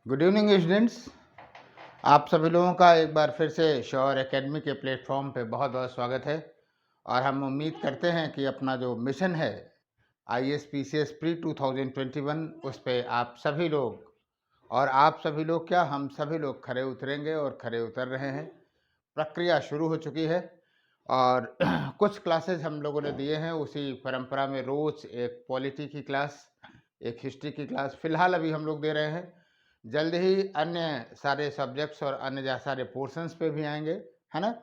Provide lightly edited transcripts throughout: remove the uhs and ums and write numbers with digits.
Good evening students. आप सभी लोगों का एक बार फिर से श्योर एकेडमी के प्लेटफॉर्म पे बहुत बहुत स्वागत है। और हम उम्मीद करते हैं कि अपना जो मिशन है ISPCS प्री 2021 उस पे आप सभी लोग और आप सभी लोग क्या हम सभी लोग खरे उतरेंगे और खरे उतर रहे हैं। प्रक्रिया शुरू हो चुकी है और कुछ क्लासेस हम लोगों ने दिए हैं उसी परंपरा में। रोज एक पॉलिटी की क्लास, एक हिस्ट्री की क्लास फिलहाल अभी हम लोग दे रहे हैं। जल्द ही अन्य सारे सब्जेक्ट्स और अन्य सारे पोर्शंस पे भी आएंगे, है ना।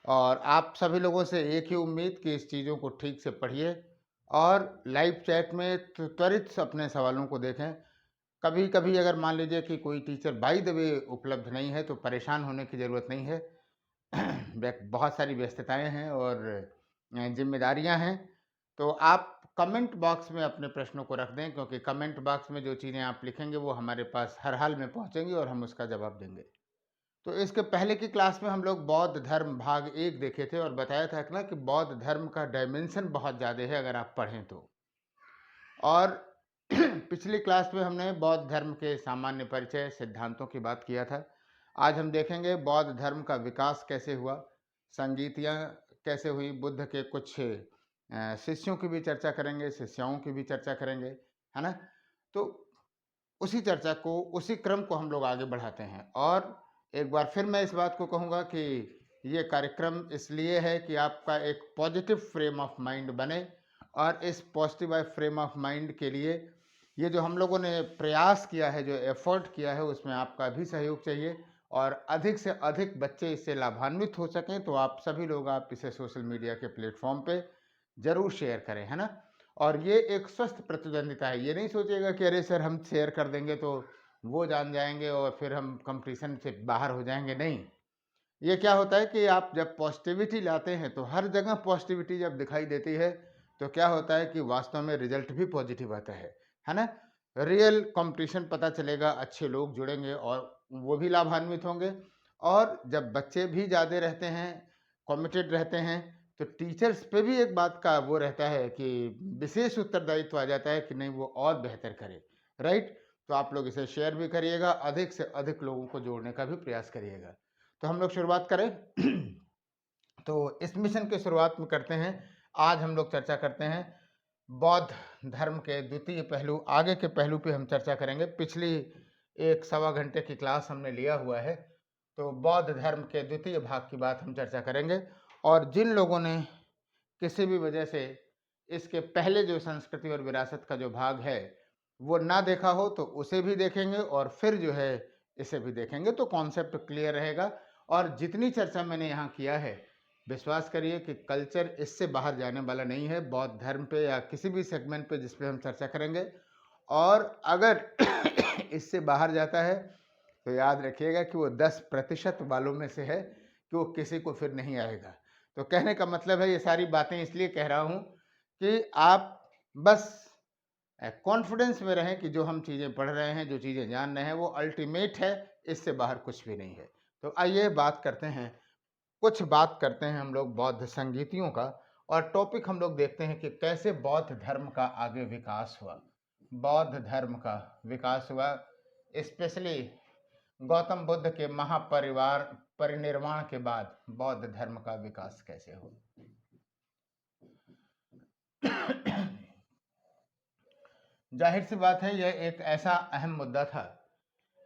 और आप सभी लोगों से एक ही उम्मीद कि इस चीज़ों को ठीक से पढ़िए और लाइव चैट में त्वरित अपने सवालों को देखें। कभी कभी अगर मान लीजिए कि कोई टीचर बाय द वे उपलब्ध नहीं है तो परेशान होने की ज़रूरत नहीं है। बहुत सारी व्यस्तताएं हैं और जिम्मेदारियां हैं। तो आप कमेंट बॉक्स में अपने प्रश्नों को रख दें, क्योंकि कमेंट बॉक्स में जो चीज़ें आप लिखेंगे वो हमारे पास हर हाल में पहुंचेंगी और हम उसका जवाब देंगे। तो इसके पहले की क्लास में हम लोग बौद्ध धर्म भाग 1 देखे थे और बताया था ना कि बौद्ध धर्म का डायमेंशन बहुत ज़्यादा है अगर आप पढ़ें तो। और पिछली क्लास में हमने बौद्ध धर्म के सामान्य परिचय सिद्धांतों की बात किया था। आज हम देखेंगे बौद्ध धर्म का विकास कैसे हुआ, संगीतियाँ कैसे हुई, बुद्ध के कुछ शिष्यों की भी चर्चा करेंगे, शिष्याओं की भी चर्चा करेंगे, है ना। तो उसी चर्चा को, उसी क्रम को हम लोग आगे बढ़ाते हैं। और एक बार फिर मैं इस बात को कहूँगा कि ये कार्यक्रम इसलिए है कि आपका एक पॉजिटिव फ्रेम ऑफ माइंड बने, और इस पॉजिटिव फ्रेम ऑफ माइंड के लिए ये जो हम लोगों ने प्रयास किया है, जो एफर्ट किया है, उसमें आपका भी सहयोग चाहिए और अधिक से अधिक बच्चे इससे लाभान्वित हो सकें। तो आप सभी लोग आप इसे सोशल मीडिया के प्लेटफॉर्म पे ज़रूर शेयर करें, है ना। और ये एक स्वस्थ प्रतिद्वंदिता है। ये नहीं सोचिएगा कि अरे सर हम शेयर कर देंगे तो वो जान जाएंगे और फिर हम कंपटीशन से बाहर हो जाएंगे। नहीं, ये क्या होता है कि आप जब पॉजिटिविटी लाते हैं तो हर जगह पॉजिटिविटी जब दिखाई देती है तो क्या होता है कि वास्तव में रिजल्ट भी पॉजिटिव आता है ना। रियल कंपटीशन पता चलेगा, अच्छे लोग जुड़ेंगे और वो भी लाभान्वित होंगे। और जब बच्चे भी ज़्यादा रहते हैं, कमिटेड रहते हैं, तो टीचर्स पे भी एक बात का वो रहता है कि विशेष उत्तरदायित्व आ जाता है कि नहीं वो और बेहतर करे, राइट। तो आप लोग इसे शेयर भी करिएगा, अधिक से अधिक लोगों को जोड़ने का भी प्रयास करिएगा। तो हम लोग शुरुआत करें। तो इस मिशन की शुरुआत में करते हैं। आज हम लोग चर्चा करते हैं बौद्ध धर्म के द्वितीय पहलू। आगे के पहलू पे हम चर्चा करेंगे। पिछली एक सवा घंटे की क्लास हमने लिया हुआ है, तो बौद्ध धर्म के द्वितीय भाग की बात हम चर्चा करेंगे। और जिन लोगों ने किसी भी वजह से इसके पहले जो संस्कृति और विरासत का जो भाग है वो ना देखा हो तो उसे भी देखेंगे और फिर जो है इसे भी देखेंगे, तो कॉन्सेप्ट क्लियर रहेगा। और जितनी चर्चा मैंने यहाँ किया है, विश्वास करिए कि कल्चर इससे बाहर जाने वाला नहीं है बौद्ध धर्म पे या किसी भी सेगमेंट पे जिस पे हम चर्चा करेंगे। और अगर इससे बाहर जाता है तो याद रखिएगा कि वो 10% वालों में से है कि वो किसी को फिर नहीं आएगा। तो कहने का मतलब है, ये सारी बातें इसलिए कह रहा हूँ कि आप बस कॉन्फिडेंस में रहें कि जो हम चीज़ें पढ़ रहे हैं, जो चीज़ें जान रहे हैं वो अल्टीमेट है, इससे बाहर कुछ भी नहीं है। तो आइए बात करते हैं, कुछ बात करते हैं हम लोग बौद्ध संगीतियों का। और टॉपिक हम लोग देखते हैं कि कैसे बौद्ध धर्म का आगे विकास हुआ। बौद्ध धर्म का विकास हुआ स्पेशली गौतम बुद्ध के महापरिवार परिनिर्वाण के बाद बौद्ध धर्म का विकास कैसे हुआ। जाहिर सी बात है, यह एक ऐसा अहम मुद्दा था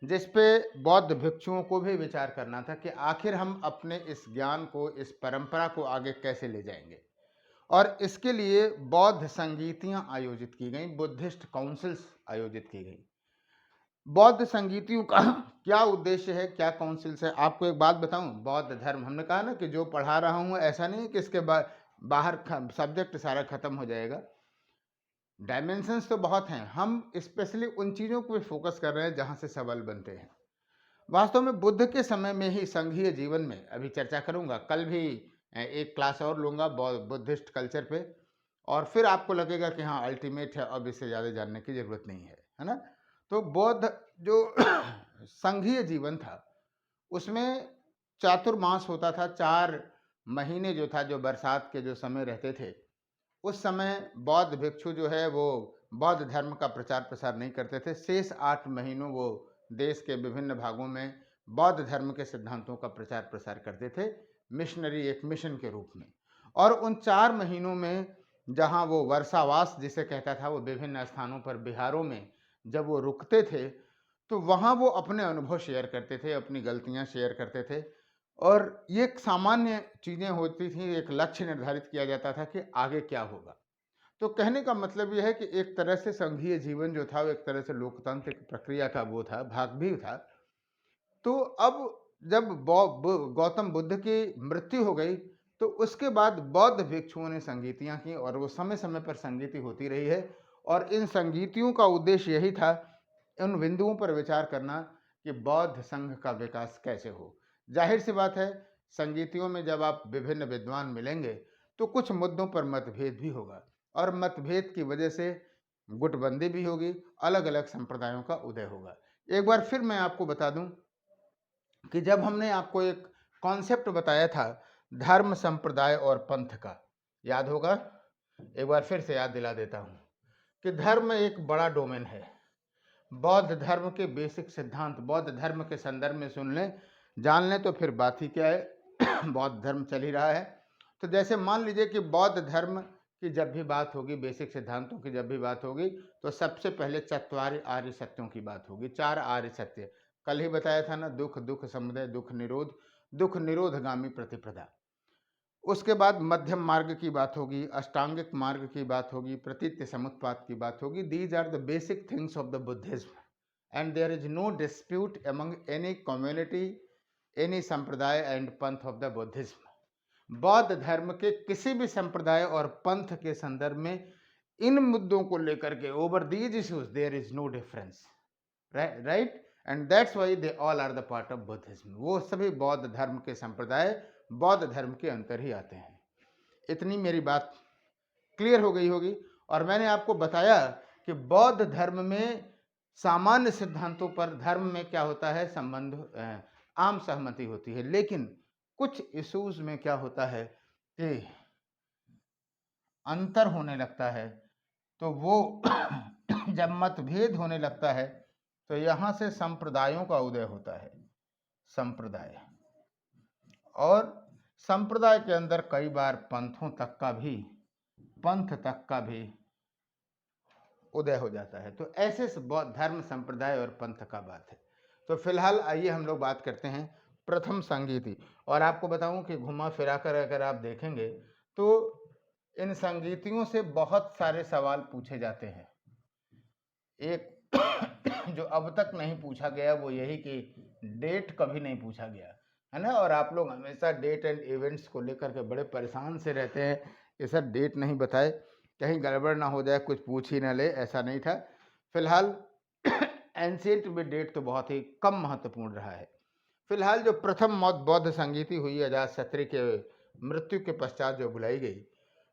जिस पे बौद्ध भिक्षुओं को भी विचार करना था कि आखिर हम अपने इस ज्ञान को, इस परंपरा को आगे कैसे ले जाएंगे। और इसके लिए बौद्ध संगीतियां आयोजित की गई, बुद्धिस्ट काउंसिल्स आयोजित की गई। बौद्ध संगीतियों का क्या उद्देश्य है, क्या काउंसिल्स है। आपको एक बात बताऊं, बौद्ध धर्म हमने कहा ना कि जो पढ़ा रहा हूं ऐसा नहीं कि इसके बाहर सब्जेक्ट सारा खत्म हो जाएगा। डायमेंशंस तो बहुत हैं, हम स्पेशली उन चीज़ों को फोकस कर रहे हैं जहां से सवाल बनते हैं। वास्तव में बुद्ध के समय में ही संघीय जीवन में अभी चर्चा करूंगा, कल भी एक क्लास और लूंगा बुद्धिस्ट कल्चर पे, और फिर आपको लगेगा कि हाँ अल्टीमेट है, अब इससे ज़्यादा जानने की ज़रूरत नहीं है ना। तो बौद्ध जो संघीय जीवन था उसमें चातुर्मास होता था, 4 महीने जो था, जो बरसात के जो समय रहते थे उस समय बौद्ध भिक्षु जो है वो बौद्ध धर्म का प्रचार प्रसार नहीं करते थे। शेष 8 महीनों वो देश के विभिन्न भागों में बौद्ध धर्म के सिद्धांतों का प्रचार प्रसार करते थे, मिशनरी, एक मिशन के रूप में। और उन 4 महीनों में जहां वो वर्षावास जिसे कहता था, वो विभिन्न स्थानों पर, बिहारों में जब वो रुकते थे, तो वहां वो अपने अनुभव शेयर करते थे, अपनी गलतियां शेयर करते थे। और ये एक सामान्य चीजें होती थी, एक लक्ष्य निर्धारित किया जाता था कि आगे क्या होगा। तो कहने का मतलब ये है कि एक तरह से संघीय जीवन जो था, वो एक तरह से लोकतांत्रिक प्रक्रिया का वो था, भाग भी था। तो अब जब गौतम बुद्ध की मृत्यु हो गई, तो उसके बाद बौद्ध भिक्षुओं ने संगीतियां की, और वो समय समय पर संगीति होती रही है। और इन संगीतियों का उद्देश्य यही था, उन बिंदुओं पर विचार करना कि बौद्ध संघ का विकास कैसे हो। जाहिर सी बात है, संगीतियों में जब आप विभिन्न विद्वान मिलेंगे, तो कुछ मुद्दों पर मतभेद भी होगा, और मतभेद की वजह से गुटबंदी भी होगी, अलग अलग संप्रदायों का उदय होगा। एक बार फिर मैं आपको बता दूं कि जब हमने आपको एक कॉन्सेप्ट बताया था धर्म, संप्रदाय और पंथ का, याद होगा? एक बार फिर से याद दिला देता हूं कि धर्म एक बड़ा डोमेन है। बौद्ध धर्म के बेसिक सिद्धांत बौद्ध धर्म के संदर्भ में सुन लें, जान लें, तो फिर बात ही क्या है। बौद्ध धर्म चल ही रहा है। तो जैसे मान लीजिए कि बौद्ध धर्म की जब भी बात होगी, बेसिक सिद्धांतों की जब भी बात होगी, तो सबसे पहले चत्वारि आर्य सत्यों की बात होगी। 4 आर्य सत्य कल ही बताया था ना, दुख, दुख समुदय, दुख निरोध, दुख निरोधगामी प्रतिपदा। उसके बाद मध्यम मार्ग की बात होगी, अष्टांगिक मार्ग की बात होगी, प्रतीत्य समुत्पाद की बात होगी। These are the basic things of the Buddhism and there is no dispute among any community, any संप्रदाय एंड पंथ ऑफ द बुद्धिज्म। बौद्ध धर्म के किसी भी संप्रदाय और पंथ के संदर्भ में इन मुद्दों को लेकर के, over these issues there is no difference, right, and that's why they all are the part of Buddhism. वो सभी बौद्ध धर्म के संप्रदाय बौद्ध धर्म के अंतर ही आते हैं। इतनी मेरी बात क्लियर हो गई होगी। और मैंने आपको बताया कि बौद्ध धर्म में सामान्य सिद्धांतों पर धर्म में क्या होता है, संबंध, आम सहमति होती है, लेकिन कुछ इश्यूज में क्या होता है कि अंतर होने लगता है। तो वो जब मतभेद होने लगता है, तो यहां से संप्रदायों का उदय होता है। संप्रदाय, और संप्रदाय के अंदर कई बार पंथ तक का भी उदय हो जाता है। तो ऐसे बौद्ध धर्म, संप्रदाय और पंथ का बात है। तो फिलहाल आइए हम लोग बात करते हैं प्रथम संगीति। और आपको बताऊं कि घुमा फिरा कर अगर आप देखेंगे, तो इन संगीतियों से बहुत सारे सवाल पूछे जाते हैं। एक जो अब तक नहीं पूछा गया, वो यही कि डेट कभी नहीं पूछा गया, है ना। और आप लोग हमेशा डेट एंड इवेंट्स को लेकर के बड़े परेशान से रहते हैं कि सर डेट नहीं बताए, कहीं गड़बड़ ना हो जाए, कुछ पूछ ही ना ले। ऐसा नहीं था। फिलहाल एंशिएंट में डेट तो बहुत ही कम महत्वपूर्ण रहा है। फिलहाल जो प्रथम बौद्ध संगीति हुई अजातशत्रु के मृत्यु के पश्चात जो बुलाई गई,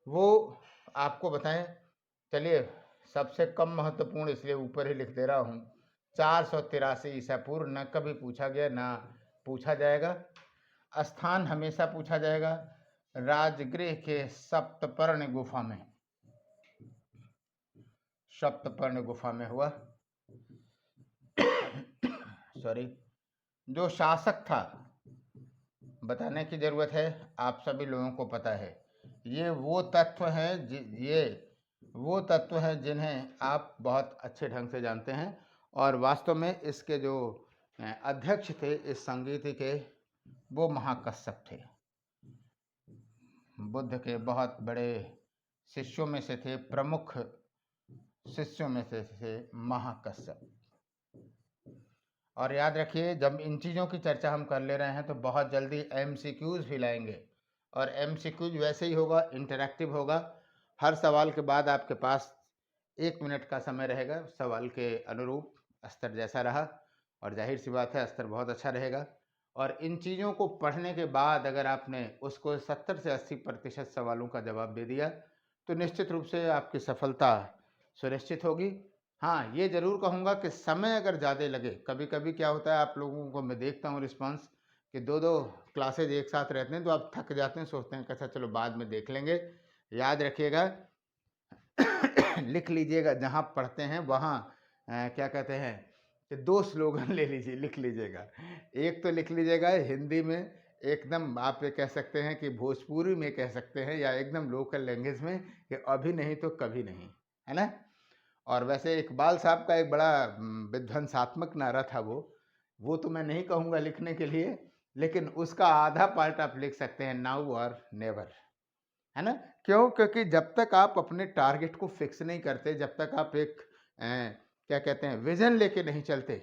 वो आपको बताएं। चलिए, सबसे कम महत्वपूर्ण इसलिए ऊपर ही लिख दे रहा हूँ, 483 ईसा पूर्व। न कभी पूछा गया, ना पूछा जाएगा। स्थान हमेशा पूछा जाएगा, राजगृह के सप्तपर्णी गुफा में। सप्तपर्णी गुफा में हुआ। सॉरी, जो शासक था, बताने की जरूरत है, आप सभी लोगों को पता है। ये वो तत्व है जिन्हें आप बहुत अच्छे ढंग से जानते हैं। और वास्तव में इसके जो अध्यक्ष थे इस संगीति के, वो महाकश्यप थे। बुद्ध के बहुत बड़े शिष्यों में से थे, प्रमुख शिष्यों में से थे महाकश्यप। और याद रखिए, जब इन चीज़ों की चर्चा हम कर ले रहे हैं, तो बहुत जल्दी एमसीक्यूज भी लाएंगे। और एमसीक्यूज वैसे ही होगा, इंटरैक्टिव होगा। हर सवाल के बाद आपके पास 1 मिनट का समय रहेगा, सवाल के अनुरूप स्तर जैसा रहा। और जाहिर सी बात है, स्तर बहुत अच्छा रहेगा। और इन चीज़ों को पढ़ने के बाद अगर आपने उसको 70 से 80% सवालों का जवाब दे दिया, तो निश्चित रूप से आपकी सफलता सुनिश्चित होगी। हाँ, ये ज़रूर कहूँगा कि समय अगर ज़्यादा लगे, कभी कभी क्या होता है, आप लोगों को मैं देखता हूँ रिस्पांस कि 2-2 क्लासेज एक साथ रहते हैं, तो आप थक जाते हैं, सोचते हैं कि अच्छा चलो बाद में देख लेंगे। याद रखिएगा, लिख लीजिएगा, जहाँ पढ़ते हैं वहाँ क्या कहते हैं कि 2 स्लोगन ले लीजिए, लिख लीजिएगा। एक तो लिख लीजिएगा हिंदी में, एकदम आप ये कह सकते हैं कि भोजपुरी में कह सकते हैं, या एकदम लोकल लैंग्वेज में कि अभी नहीं तो कभी नहीं, है ना? और वैसे इकबाल साहब का एक बड़ा विध्वंसात्मक नारा था वो तो मैं नहीं कहूँगा लिखने के लिए, लेकिन उसका आधा पार्ट आप लिख सकते हैं, नाउ और नेवर, है ना? क्यों? क्योंकि जब तक आप अपने टारगेट को फिक्स नहीं करते, जब तक आप एक क्या कहते हैं, विजन लेके नहीं चलते,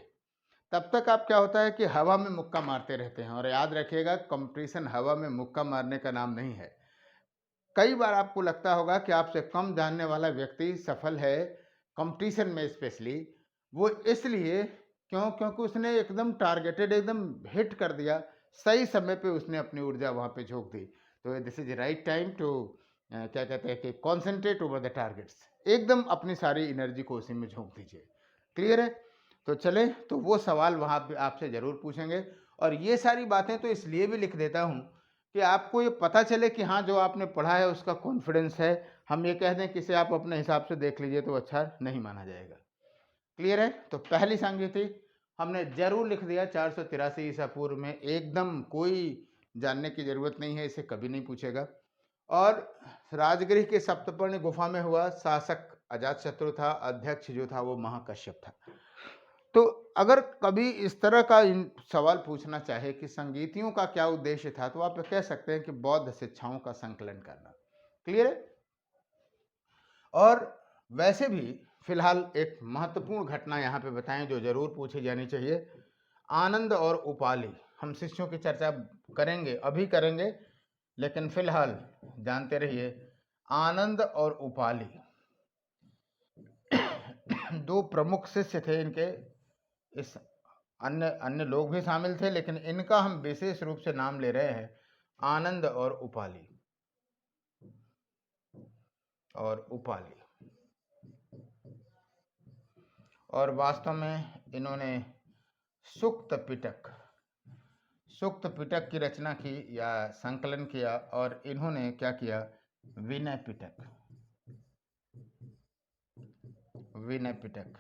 तब तक आप क्या होता है कि हवा में मुक्का मारते रहते हैं। और याद रखिएगा, कंपटीशन हवा में मुक्का मारने का नाम नहीं है। कई बार आपको लगता होगा कि आपसे कम जानने वाला व्यक्ति सफल है कंपटीशन में, स्पेशली वो इसलिए क्योंकि उसने एकदम टारगेटेड, एकदम हिट कर दिया, सही समय पे उसने अपनी ऊर्जा वहाँ पे झोंक दी। तो this is right time to क्या कहते हैं कि कॉन्सेंट्रेट ओवर द टारगेट्स, एकदम अपनी सारी एनर्जी को उसी में झोंक दीजिए। क्लियर है? तो चले, तो वो सवाल वहाँ पे आपसे ज़रूर पूछेंगे। और ये सारी बातें तो इसलिए भी लिख देता हूँ कि आपको ये पता चले कि हाँ, जो आपने पढ़ा है उसका कॉन्फिडेंस है। हम ये कह दें कि इसे आप अपने हिसाब से देख लीजिए तो अच्छा नहीं माना जाएगा। क्लियर है? तो पहली संगीति हमने जरूर लिख दिया 483 ईसा पूर्व में, एकदम कोई जानने की जरूरत नहीं है, इसे कभी नहीं पूछेगा। और राजगृह के सप्तपर्णी गुफा में हुआ, शासक अजातशत्रु था, अध्यक्ष जो था वो महाकश्यप था। तो अगर कभी इस तरह का सवाल पूछना चाहे कि संगीतियों का क्या उद्देश्य था, तो आप कह सकते हैं कि बौद्ध शिक्षाओं का संकलन करना। क्लियर है? और वैसे भी फिलहाल एक महत्वपूर्ण घटना यहाँ पे बताएं जो जरूर पूछी जानी चाहिए। आनंद और उपाली, हम शिष्यों की चर्चा करेंगे, अभी करेंगे, लेकिन फिलहाल जानते रहिए, आनंद और उपाली दो प्रमुख शिष्य थे इनके। इस अन्य अन्य लोग भी शामिल थे, लेकिन इनका हम विशेष रूप से नाम ले रहे हैं, आनंद और उपाली। और वास्तव में इन्होंने सुक्त पिटक की रचना की या संकलन किया, और इन्होंने क्या किया, विनय पिटक।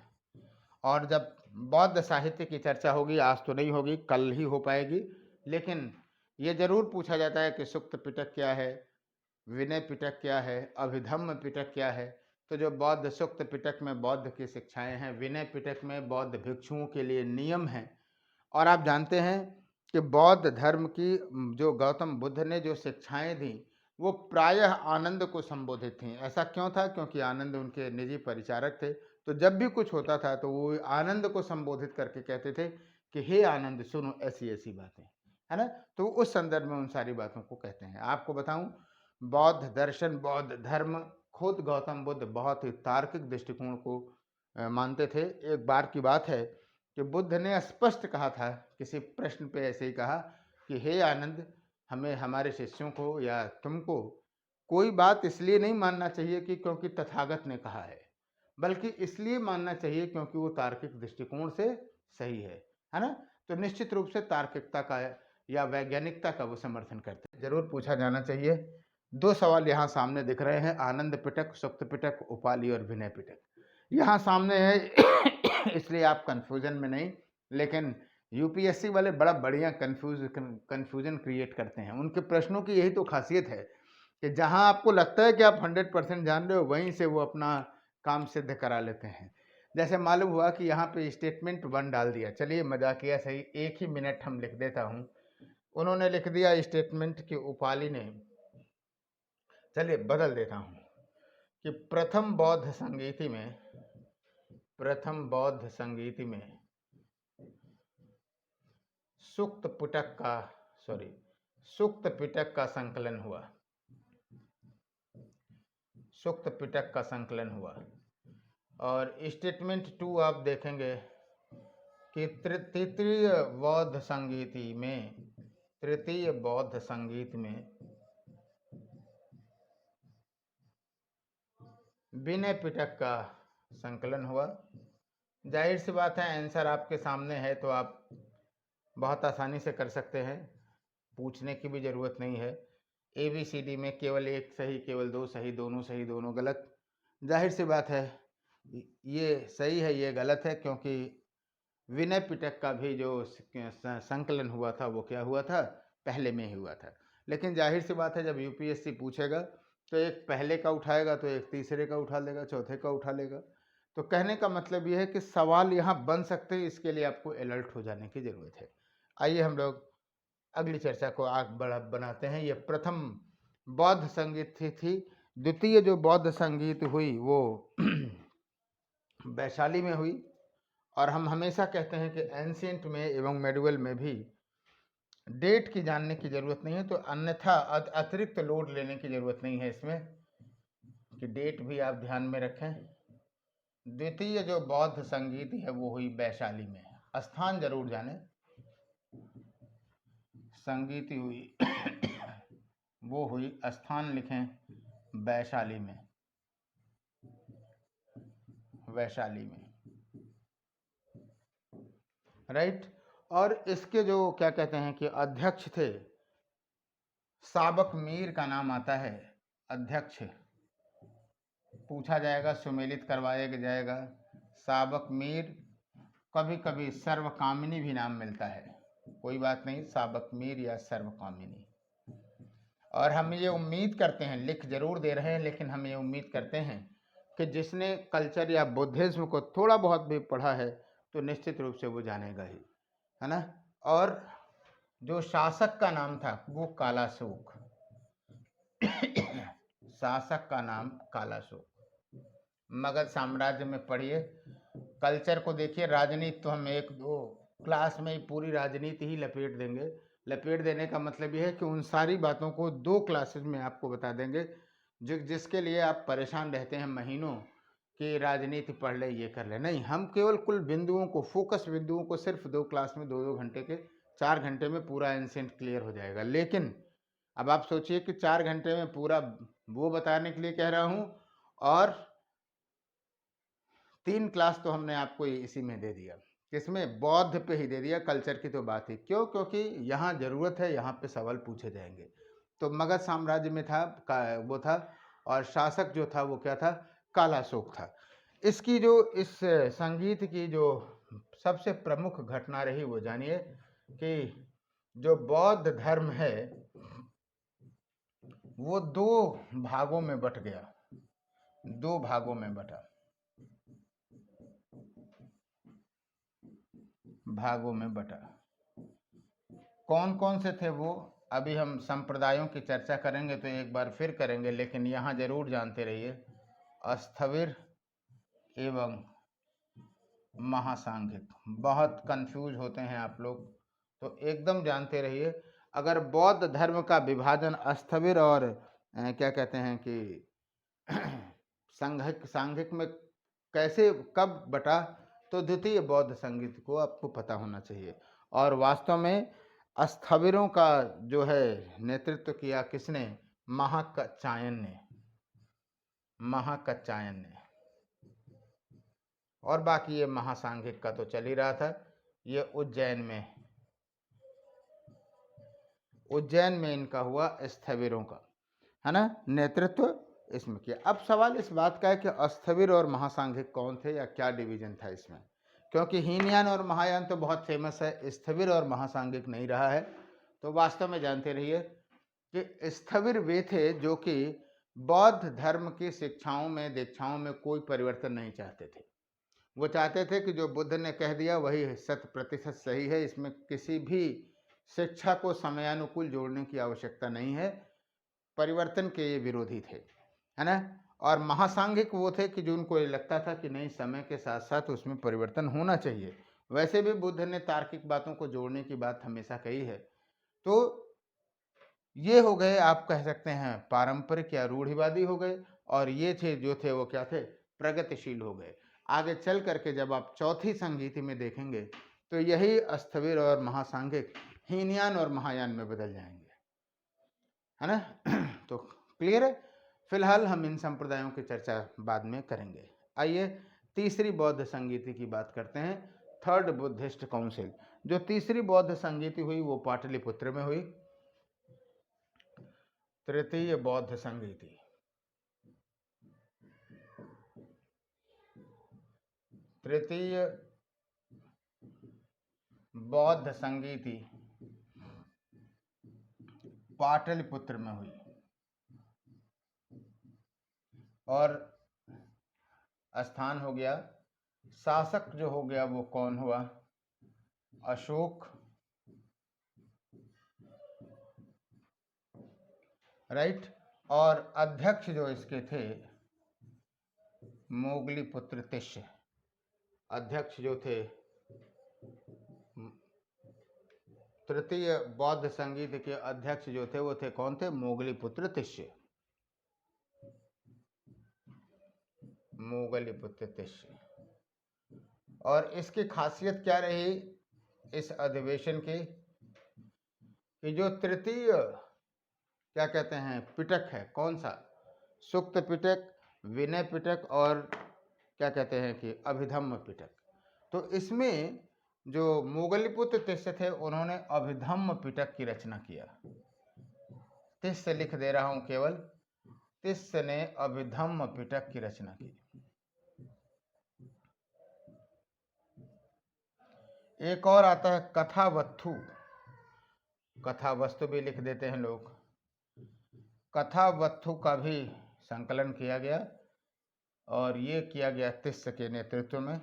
और जब बौद्ध साहित्य की चर्चा होगी, आज तो नहीं होगी, कल ही हो पाएगी, लेकिन ये जरूर पूछा जाता है कि सुक्त पिटक क्या है, विनय पिटक क्या है, अभिधम्म पिटक क्या है। तो जो बौद्ध सुक्त पिटक में बौद्ध की शिक्षाएं हैं, विनय पिटक में बौद्ध भिक्षुओं के लिए नियम हैं। और आप जानते हैं कि बौद्ध धर्म की जो गौतम बुद्ध ने जो शिक्षाएं दी, वो प्रायः आनंद को संबोधित थीं। ऐसा क्यों था? क्योंकि आनंद उनके निजी परिचारक थे। तो जब भी कुछ होता था तो वो आनंद को संबोधित करके कहते थे कि हे आनंद, सुनो ऐसी ऐसी बातें, है ना? तो उस संदर्भ में उन सारी बातों को कहते हैं। आपको बताऊं, बौद्ध दर्शन, बौद्ध धर्म, खुद गौतम बुद्ध बहुत ही तार्किक दृष्टिकोण को मानते थे। एक बार की बात है कि बुद्ध ने स्पष्ट कहा था, किसी प्रश्न पे ऐसे ही कहा कि हे आनंद, हमें हमारे शिष्यों को या तुमको कोई बात इसलिए नहीं मानना चाहिए कि क्योंकि तथागत ने कहा है, बल्कि इसलिए मानना चाहिए क्योंकि वो तार्किक दृष्टिकोण से सही है ना? तो निश्चित रूप से तार्किकता का या वैज्ञानिकता का वो समर्थन करते हैं। जरूर पूछा जाना चाहिए। दो सवाल यहाँ सामने दिख रहे हैं, आनंद पिटक, सुक्त पिटक, उपाली और विनय पिटक यहाँ सामने है। इसलिए आप कंफ्यूजन में नहीं, लेकिन यूपीएससी वाले बड़ा बढ़िया कंफ्यूजन क्रिएट करते हैं। उनके प्रश्नों की यही तो खासियत है कि जहां आपको लगता है कि आप 100% जान रहे हो, वहीं से वो अपना काम सिद्ध करा लेते हैं। जैसे मालूम हुआ कि यहाँ पे स्टेटमेंट 1 डाल दिया, चलिए मजाकिया सही, 1 ही मिनट हम लिख देता हूँ। उन्होंने लिख दिया स्टेटमेंट कि उपाली ने, चलिए बदल देता हूँ कि प्रथम बौद्ध संगीति में सुक्त पिटक का संकलन हुआ। और स्टेटमेंट 2 आप देखेंगे कि तृतीय बौद्ध संगीत में विनय पिटक का संकलन हुआ। जाहिर सी बात है, आंसर आपके सामने है तो आप बहुत आसानी से कर सकते हैं, पूछने की भी ज़रूरत नहीं है। ABCD में केवल एक सही, केवल 2 सही, दोनों सही, दोनों गलत। जाहिर सी बात है, ये सही है, ये गलत है, क्योंकि विनय पिटक का भी जो संकलन हुआ था वो क्या हुआ था, पहले में ही हुआ था। लेकिन जाहिर सी बात है जब यूपीएससी पूछेगा तो एक पहले का उठाएगा तो एक तीसरे का उठा लेगा, चौथे का उठा लेगा। तो कहने का मतलब ये है कि सवाल यहाँ बन सकते हैं, इसके लिए आपको अलर्ट हो जाने की ज़रूरत है। आइए हम लोग अगली चर्चा को आगे बनाते हैं। ये प्रथम बौद्ध संगीत थी। द्वितीय जो बौद्ध संगीत हुई वो वैशाली में हुई। और हम हमेशा कहते हैं कि एंशिएंट में एवं मेडुअल में भी डेट की जानने की ज़रूरत नहीं है, तो अन्यथा अतिरिक्त लोड लेने की ज़रूरत नहीं है इसमें कि डेट भी आप ध्यान में रखें। द्वितीय जो बौद्ध संगीत है वो हुई वैशाली में। स्थान जरूर जाने, संगीत हुई वो हुई, स्थान लिखें वैशाली में, वैशाली में, राइट। और इसके जो क्या कहते हैं कि अध्यक्ष थे, साबक मीर का नाम आता है अध्यक्ष, पूछा जाएगा, सुमेलित करवाया जाएगा। साबक मीर, कभी कभी सर्वकामिनी भी नाम मिलता है, कोई बात नहीं, साबक मीर या सर्वकामिनी। और हम ये उम्मीद करते हैं, लिख जरूर दे रहे हैं, लेकिन हम ये उम्मीद करते हैं कि जिसने कल्चर या बुद्धिज्म को थोड़ा बहुत भी पढ़ा है तो निश्चित रूप से वो जानेगा ही, है ना। और जो शासक का नाम था वो कालाशोक, शासक का नाम कालाशोक। मगध साम्राज्य में पढ़िए, कल्चर को देखिए, राजनीति तो हम एक दो क्लास में ही पूरी राजनीति ही लपेट देंगे। लपेट देने का मतलब यह है कि उन सारी बातों को 2 क्लासेज में आपको बता देंगे, जिसके लिए आप परेशान रहते हैं महीनों कि राजनीति पढ़ ले, ये कर ले। नहीं, हम केवल कुल बिंदुओं को, फोकस बिंदुओं को सिर्फ 2 क्लास में 2-2 घंटे के, 4 घंटे में पूरा एंशिएंट क्लियर हो जाएगा। लेकिन अब आप सोचिए कि 4 घंटे में पूरा वो बताने के लिए कह रहा हूँ, और 3 क्लास तो हमने आपको इसी में दे दिया, किसमें, बौद्ध पे ही दे दिया, कल्चर की तो बात ही क्यों, क्योंकि यहाँ ज़रूरत है, यहाँ पे सवाल पूछे जाएंगे। तो मगध साम्राज्य में था वो था, और शासक जो था वो क्या था, कालाशोक था। इसकी जो इस संगीत की जो सबसे प्रमुख घटना रही वो जानिए कि जो बौद्ध धर्म है वो 2 भागों में बट गया, 2 भागों में बटा, भागों में बटा। कौन कौन से थे वो, अभी हम संप्रदायों की चर्चा करेंगे तो एक बार फिर करेंगे, लेकिन यहाँ जरूर जानते रहिए, स्थविर एवं महासांघिक। बहुत कंफ्यूज होते हैं आप लोग, तो एकदम जानते रहिए। अगर बौद्ध धर्म का विभाजन स्थविर और क्या कहते हैं कि सांघिक में कैसे, कब बटा, तो द्वितीय बौद्ध संगीत को आपको पता होना चाहिए। और वास्तव में स्थविरों का जो है नेतृत्व किया किसने, महाकच्चायन ने, महाकच्चायन ने। और बाकी ये महासांघिक का तो चल ही रहा था। ये उज्जैन में इनका हुआ, स्थविरों का, है ना, नेतृत्व इसमें किया। अब सवाल इस बात का है कि स्थविर और महासांघिक कौन थे या क्या डिवीजन था इसमें, क्योंकि हीनयान और महायान तो बहुत फेमस है, स्थविर और महासांघिक नहीं रहा है। तो वास्तव में जानते रहिए कि स्थविर वे थे जो कि बौद्ध धर्म की शिक्षाओं में, दीक्षाओं में कोई परिवर्तन नहीं चाहते थे। वो चाहते थे कि जो बुद्ध ने कह दिया वही 100% सही है, इसमें किसी भी शिक्षा को समयानुकूल जोड़ने की आवश्यकता नहीं है। परिवर्तन के ये विरोधी थे, है ना। और महासांघिक वो थे कि जो उनको ये लगता था कि नहीं, समय के साथ साथ उसमें परिवर्तन होना चाहिए। वैसे भी बुद्ध ने तार्किक बातों को जोड़ने की बात हमेशा कही है। तो ये हो गए, आप कह सकते हैं पारंपरिक या रूढ़िवादी हो गए, और ये थे जो थे वो क्या थे, प्रगतिशील हो गए। आगे चल करके जब आप चौथी संगीति में देखेंगे तो यही स्थविर और महासांघिक हीनयान और महायान में बदल जाएंगे, है ना। तो क्लियर है। फिलहाल हम इन संप्रदायों की चर्चा बाद में करेंगे। आइए तीसरी बौद्ध संगीति की बात करते हैं, थर्ड बुद्धिस्ट काउंसिल। जो तीसरी बौद्ध संगीति हुई वो पाटलिपुत्र में हुई। तृतीय बौद्ध संगीति, तृतीय बौद्ध संगीति पाटलिपुत्र में हुई। और स्थान हो गया, शासक जो हो गया वो कौन हुआ? अशोक, राइट। और अध्यक्ष जो इसके थे मोगलीपुत्र तिष्य। अध्यक्ष जो थे तृतीय बौद्ध संगीत के अध्यक्ष जो थे वो थे कौन थे? मोगलीपुत्र तिष्य। मोगलीपुत्र तिष्य। और इसकी खासियत क्या रही इस अधिवेशन की? कि जो तृतीय क्या कहते हैं पिटक है, कौन सा? सुक्त पिटक, विनय पिटक और क्या कहते हैं कि अभिधम्म पिटक। तो इसमें जो मोगलीपुत्र तिष्य थे उन्होंने अभिधम्म पिटक की रचना किया। तिष्य लिख दे रहा हूं केवल, तिष्य ने अभिधम्म पिटक की रचना की। एक और आता है कथावत्थु, कथावस्तु भी लिख देते हैं लोग। कथावत्थु का भी संकलन किया गया और ये किया गया तिष्य के नेतृत्व में।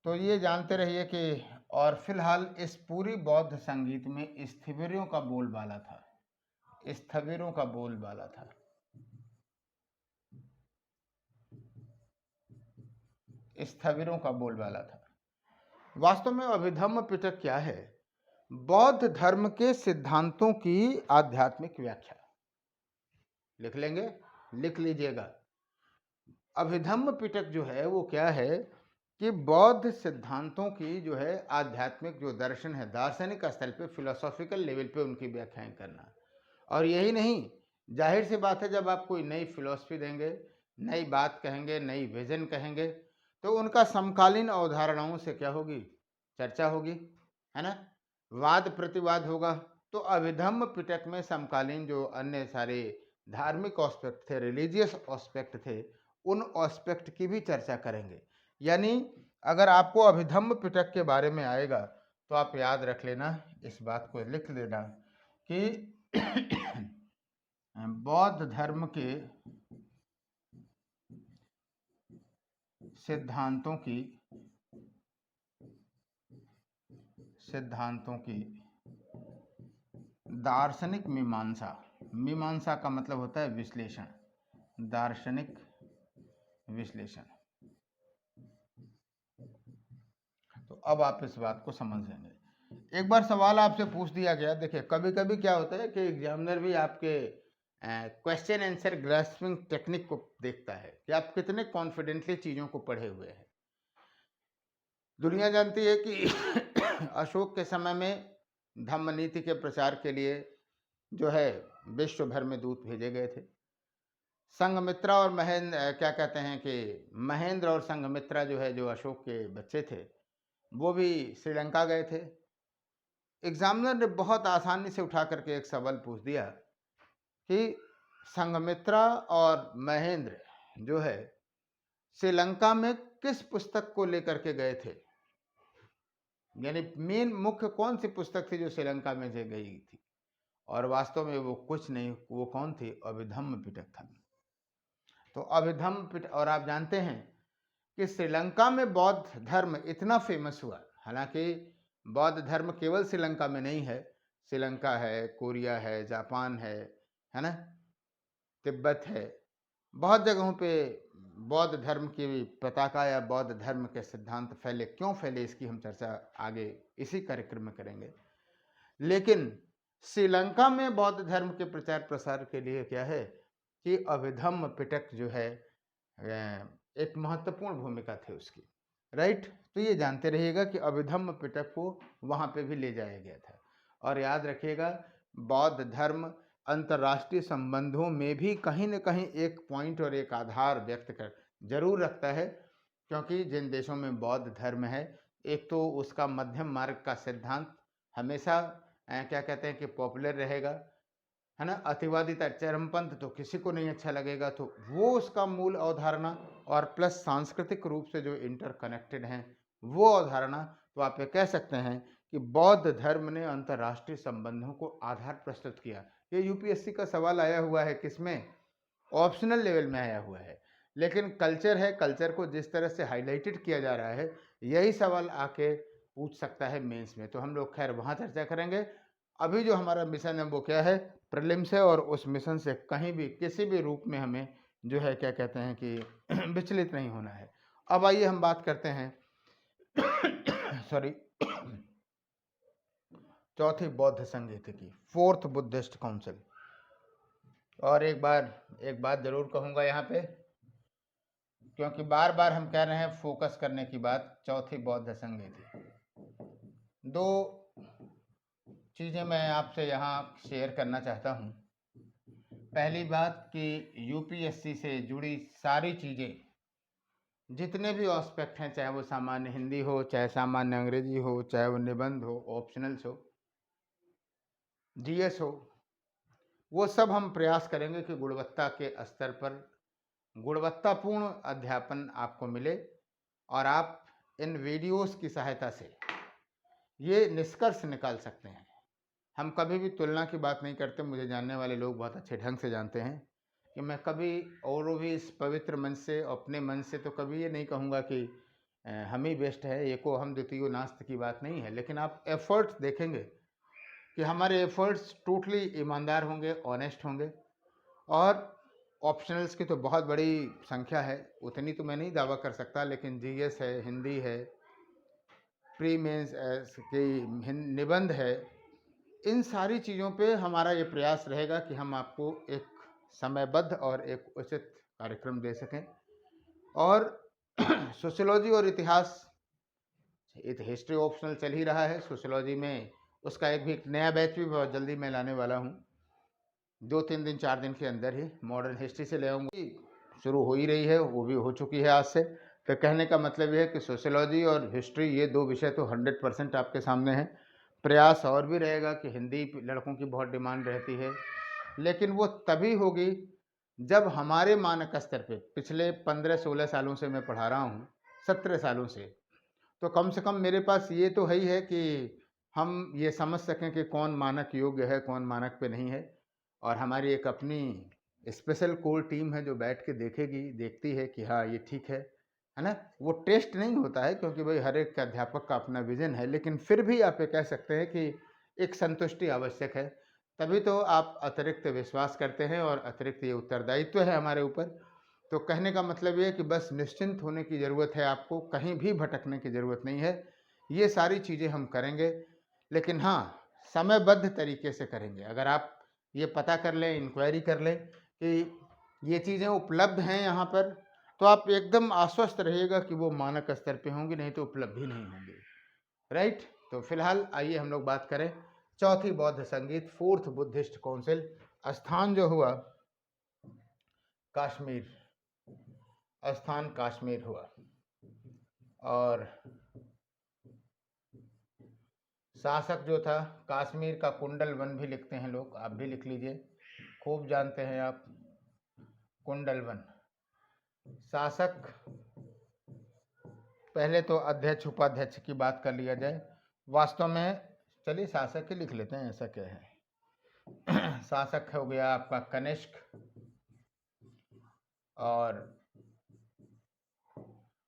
तो ये जानते रहिए कि और फिलहाल इस पूरी बौद्ध संगीत में स्थविरों का बोलबाला था, स्थविरों का बोलबाला था। स्थविरों का बोलबाला था। वास्तव में अभिधम्म पिटक क्या है? बौद्ध धर्म के सिद्धांतों की आध्यात्मिक व्याख्या। लिख लेंगे, लिख लीजिएगा। अभिधम्म पिटक जो है वो क्या है कि बौद्ध सिद्धांतों की जो है आध्यात्मिक जो दर्शन है, दार्शनिक स्तर पे, फिलोसॉफिकल लेवल पे उनकी व्याख्याएं करना। और यही नहीं, जाहिर सी बात है जब आप कोई नई फिलॉसफी देंगे, नई बात कहेंगे, नई विजन कहेंगे, तो उनका समकालीन अवधारणाओं से क्या होगी? चर्चा होगी, है ना, वाद प्रतिवाद होगा। तो अभिधम्म पिटक में समकालीन जो अन्य सारे धार्मिक एस्पेक्ट थे, रिलीजियस एस्पेक्ट थे, उन एस्पेक्ट की भी चर्चा करेंगे। यानी अगर आपको अभिधम्म पिटक के बारे में आएगा तो आप याद रख लेना, इस बात को लिख लेना कि बौद्ध धर्म के सिद्धांतों की दार्शनिक मीमांसा, मीमांसा का मतलब होता है विश्लेषण, दार्शनिक विश्लेषण। तो अब आप इस बात को समझ लेंगे। एक बार सवाल आपसे पूछ दिया गया, देखिए कभी कभी क्या होता है कि एग्जामिनर भी आपके क्वेश्चन आंसर ग्रास्पिंग टेक्निक को देखता है कि आप कितने कॉन्फिडेंटली चीज़ों को पढ़े हुए हैं। दुनिया जानती है कि अशोक के समय में धम्म नीति के प्रचार के लिए जो है विश्व भर में दूत भेजे गए थे। संघमित्रा और महेंद्र क्या कहते हैं कि महेंद्र और संघमित्रा जो है, जो अशोक के बच्चे थे, वो भी श्रीलंका गए थे। एग्जामिनर ने बहुत आसानी से उठा करके एक सवाल पूछ दिया कि संघमित्रा और महेंद्र जो है श्रीलंका में किस पुस्तक को लेकर के गए थे, यानी मेन मुख्य कौन सी पुस्तक थी जो श्रीलंका में से गई थी। और वास्तव में वो कुछ नहीं, वो कौन थी? अभिधम्म पिटक था। तो अभिधम्म पिटक, और आप जानते हैं कि श्रीलंका में बौद्ध धर्म इतना फेमस हुआ, हालांकि बौद्ध धर्म केवल श्रीलंका में नहीं है, श्रीलंका है, कोरिया है, जापान है ना, तिब्बत है, बहुत जगहों पे बौद्ध धर्म की पताका या बौद्ध धर्म के सिद्धांत फैले। क्यों फैले इसकी हम चर्चा आगे इसी कार्यक्रम में करेंगे। लेकिन श्रीलंका में बौद्ध धर्म के प्रचार प्रसार के लिए क्या है कि अभिधम्म पिटक जो है एक महत्वपूर्ण भूमिका थी उसकी, राइट। तो ये जानते रहिएगा कि अभिधम्म पिटक को वहाँ पे भी ले जाया गया था। और याद रखिएगा, बौद्ध धर्म अंतर्राष्ट्रीय संबंधों में भी कहीं न कहीं एक पॉइंट और एक आधार व्यक्त कर जरूर रखता है, क्योंकि जिन देशों में बौद्ध धर्म है, एक तो उसका मध्यम मार्ग का सिद्धांत हमेशा क्या कहते हैं कि पॉपुलर रहेगा, है ना। अतिवादिता, चरमपंथ तो किसी को नहीं अच्छा लगेगा, तो वो उसका मूल अवधारणा, और प्लस सांस्कृतिक रूप से जो इंटरकनेक्टेड हैं वो अवधारणा, तो आप ये कह सकते हैं कि बौद्ध धर्म ने अंतर्राष्ट्रीय संबंधों को आधार प्रस्तुत किया। ये यूपीएससी का सवाल आया हुआ है, किसमें? ऑप्शनल लेवल में आया हुआ है, लेकिन कल्चर है, कल्चर को जिस तरह से हाईलाइटेड किया जा रहा है, यही सवाल आके पूछ सकता है मेंस में, तो हम लोग खैर वहाँ चर्चा करेंगे। अभी जो हमारा मिशन है वो क्या है? प्रीलिम्स है, और उस मिशन से कहीं भी किसी भी रूप में हमें जो है क्या कहते हैं कि विचलित नहीं होना है। अब आइए हम बात करते हैं सॉरी चौथी बौद्ध संगीत की, फोर्थ बुद्धिस्ट काउंसिल। और एक बात जरूर कहूँगा यहाँ पे, क्योंकि बार बार हम कह रहे हैं फोकस करने की बात, चौथी बौद्ध संगीति। दो चीज़ें मैं आपसे यहाँ शेयर करना चाहता हूँ। पहली बात कि यूपीएससी से जुड़ी सारी चीज़ें, जितने भी एस्पेक्ट हैं, चाहे वो सामान्य हिंदी हो, चाहे सामान्य अंग्रेजी हो, चाहे वो निबंध हो, ऑप्शनल्स हो, जीएस हो, वो सब हम प्रयास करेंगे कि गुणवत्ता के स्तर पर गुणवत्तापूर्ण अध्यापन आपको मिले, और आप इन वीडियोस की सहायता से ये निष्कर्ष निकाल सकते हैं। हम कभी भी तुलना की बात नहीं करते, मुझे जानने वाले लोग बहुत अच्छे ढंग से जानते हैं कि मैं कभी और भी इस पवित्र मन से, अपने मन से तो कभी ये नहीं कहूँगा कि हम ही बेस्ट है, एको हम द्वितीयो नास्त की बात नहीं है, लेकिन आप एफर्ट्स देखेंगे कि हमारे एफर्ट्स टोटली ईमानदार होंगे, ऑनेस्ट होंगे। और ऑप्शनल्स की तो बहुत बड़ी संख्या है, उतनी तो मैं नहीं दावा कर सकता, लेकिन जीएस है, हिंदी है, प्री मेंस की निबंध है, इन सारी चीज़ों पे हमारा ये प्रयास रहेगा कि हम आपको एक समयबद्ध और एक उचित कार्यक्रम दे सकें। और सोशियोलॉजी और इतिहास, हिस्ट्री ऑप्शनल चल ही रहा है, सोशियोलॉजी में उसका एक नया बैच भी बहुत जल्दी मैं लाने वाला हूँ, 2-3 दिन 4 दिन के अंदर ही मॉडर्न हिस्ट्री से ले आऊँगी। शुरू हो ही रही है, वो भी हो चुकी है आज से। तो कहने का मतलब ये है कि सोशियोलॉजी और हिस्ट्री, ये 2 विषय तो 100% आपके सामने हैं। प्रयास और भी रहेगा कि हिंदी लड़कों की बहुत डिमांड रहती है, लेकिन वो तभी होगी जब हमारे मानक स्तर पे, पिछले 15-16 सालों से मैं पढ़ा रहा हूँ, 17 सालों से, तो कम से कम मेरे पास ये तो है ही है कि हम ये समझ सकें कि कौन मानक योग्य है, कौन मानक पे नहीं है। और हमारी एक अपनी स्पेशल कोर टीम है जो बैठ के देखती है कि हाँ ये ठीक है ना। वो टेस्ट नहीं होता है, क्योंकि भाई हर एक अध्यापक का अपना विजन है, लेकिन फिर भी आप ये कह सकते हैं कि एक संतुष्टि आवश्यक है, तभी तो आप अतिरिक्त विश्वास करते हैं, और अतिरिक्त ये उत्तरदायित्व है हमारे ऊपर। तो कहने का मतलब ये है कि बस निश्चिंत होने की ज़रूरत है, आपको कहीं भी भटकने की ज़रूरत नहीं है। ये सारी चीज़ें हम करेंगे, लेकिन हाँ, समयबद्ध तरीके से करेंगे। अगर आप ये पता कर लें, इंक्वायरी कर लें कि ये चीज़ें उपलब्ध हैं यहाँ पर, तो आप एकदम आश्वस्त रहिएगा कि वो मानक स्तर पे होंगी, नहीं तो उपलब्ध ही नहीं होंगी। राइट? तो फिलहाल आइए हम लोग बात करें चौथी बौद्ध संगीत, फोर्थ बुद्धिस्ट काउंसिल। स्थान जो हुआ कश्मीर, स्थान कश्मीर हुआ, और शासक जो था, कश्मीर का कुंडल वन भी लिखते हैं लोग, आप भी लिख लीजिए, खूब जानते हैं आप, कुंडल वन। शासक, पहले तो अध्यक्ष उपाध्यक्ष की बात कर लिया जाए, वास्तव में चलिए शासक ही लिख लेते हैं, ऐसा क्या है। शासक हो गया आपका कनिष्क, और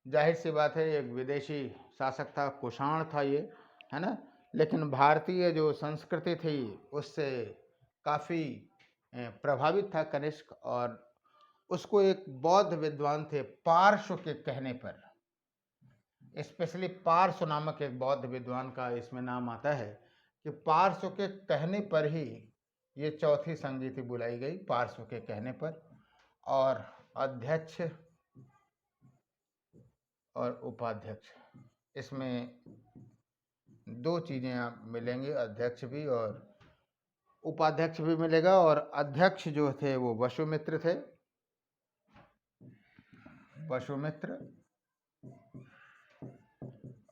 जाहिर सी बात है एक विदेशी शासक था, कुषाण था ये, है ना। लेकिन भारतीय जो संस्कृति थी उससे काफ़ी प्रभावित था कनिष्क, और उसको एक बौद्ध विद्वान थे पार्श्व के कहने पर, स्पेशली पार्श्व नामक एक बौद्ध विद्वान का इसमें नाम आता है कि पार्श्व के कहने पर ही ये चौथी संगीति बुलाई गई, पार्श्व के कहने पर। और अध्यक्ष और उपाध्यक्ष, इसमें दो चीज़ें आप मिलेंगी, अध्यक्ष भी और उपाध्यक्ष भी मिलेगा। और अध्यक्ष जो थे वो वसुमित्र थे, वसुमित्र,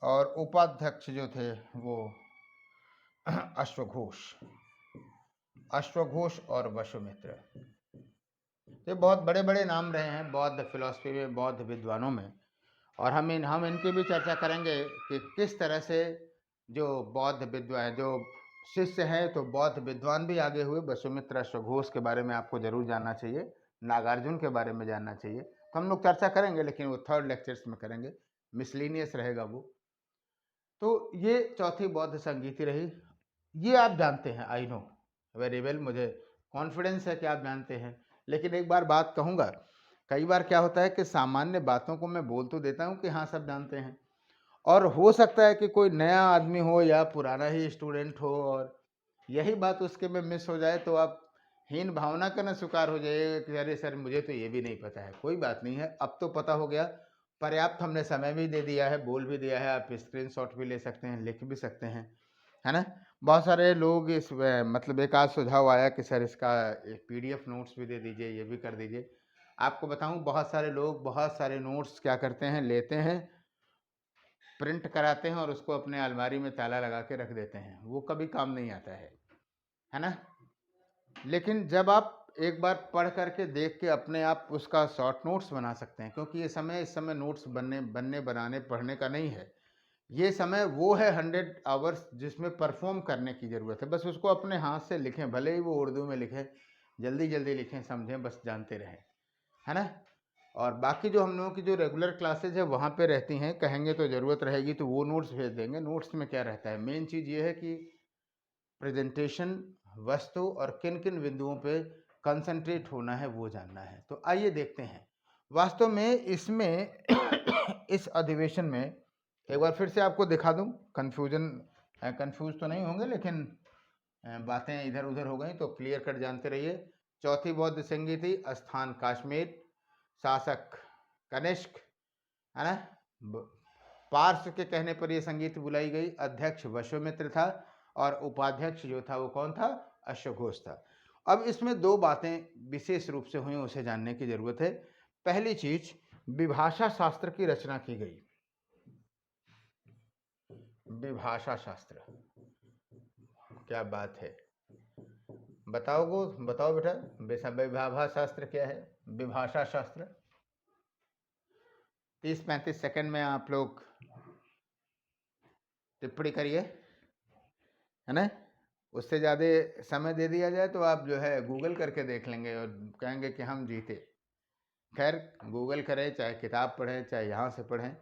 और उपाध्यक्ष जो थे वो अश्वघोष, अश्वघोष और वसुमित्र। ये बहुत बड़े बड़े नाम रहे हैं बौद्ध फिलॉसफी में, बौद्ध विद्वानों में। और हम इनकी भी चर्चा करेंगे कि किस तरह से जो बौद्ध विद्वान जो शिष्य हैं, तो बौद्ध विद्वान भी आगे हुए। वसुमित्र अश्वघोष के बारे में आपको जरूर जानना चाहिए, नागार्जुन के बारे में जानना चाहिए। तो हम लोग चर्चा करेंगे, लेकिन वो थर्ड लेक्चर्स में करेंगे, मिसलिनियस रहेगा वो। तो ये चौथी बौद्ध संगीति रही। ये आप जानते हैं, आई नो वेरी वेल, मुझे कॉन्फिडेंस है कि आप जानते हैं। लेकिन एक बार बात कहूँगा, कई बार क्या होता है कि सामान्य बातों को मैं बोल तो देता हूँ कि हाँ सब जानते हैं, और हो सकता है कि कोई नया आदमी हो या पुराना ही स्टूडेंट हो और यही बात उसके में मिस हो जाए, तो आप हीन भावना का न शिकार हो जाइएगा कि अरे सर मुझे तो ये भी नहीं पता है। कोई बात नहीं है, अब तो पता हो गया, पर्याप्त हमने समय भी दे दिया है, बोल भी दिया है, आप स्क्रीनशॉट भी ले सकते हैं, लिख भी सकते हैं, है ना। बहुत सारे लोग इस मतलब एक आध सुझाव आया कि सर इसका एक PDF नोट्स भी दे दीजिए, ये भी कर दीजिए। आपको बताऊं, बहुत सारे लोग बहुत सारे नोट्स क्या करते हैं, लेते हैं, प्रिंट कराते हैं और उसको अपने अलमारी में ताला लगा के रख देते हैं, वो कभी काम नहीं आता है ना। लेकिन जब आप एक बार पढ़ करके देख के अपने आप उसका शॉर्ट नोट्स बना सकते हैं, क्योंकि ये समय इस समय नोट्स बनने बनाने पढ़ने का नहीं है। ये समय वो है 100 आवर्स जिसमें परफॉर्म करने की ज़रूरत है। बस उसको अपने हाथ से लिखें, भले ही वो उर्दू में लिखें, जल्दी जल्दी लिखें, समझें, बस जानते रहें, है ना। और बाकी जो हम लोगों की जो रेगुलर क्लासेज है वहाँ पे रहती हैं, कहेंगे तो ज़रूरत रहेगी तो वो नोट्स भेज देंगे। नोट्स में क्या रहता है, मेन चीज़ ये है कि प्रेजेंटेशन, वस्तु और किन किन बिंदुओं पे कंसंट्रेट होना है वो जानना है। तो आइए देखते हैं वास्तव में इसमें इस अधिवेशन में एक बार फिर से आपको दिखा दूं, कंफ्यूज तो नहीं होंगे, लेकिन बातें इधर उधर हो गई तो क्लियर कट जानते रहिए। चौथी बौद्ध संगीति, स्थान कश्मीर, शासक कनिष्क, है ना। पार्श्व के कहने पर यह संगीत बुलाई गई। अध्यक्ष वसुमित्र था और उपाध्यक्ष जो था वो कौन था, अश्वघोष था। अब इसमें दो बातें विशेष रूप से हुई, उसे जानने की जरूरत है। पहली चीज, विभाषा शास्त्र की रचना की गई। विभाषा शास्त्र, क्या बात है, बताओ बेटा, विभाषा शास्त्र क्या है, विभाषा शास्त्र। 30-35 सेकंड में आप लोग टिप्पणी करिए, है ना। उससे ज़्यादा समय दे दिया जाए तो आप जो है गूगल करके देख लेंगे और कहेंगे कि हम जीते। खैर, गूगल करें, चाहे किताब पढ़ें, चाहे यहाँ से पढ़ें,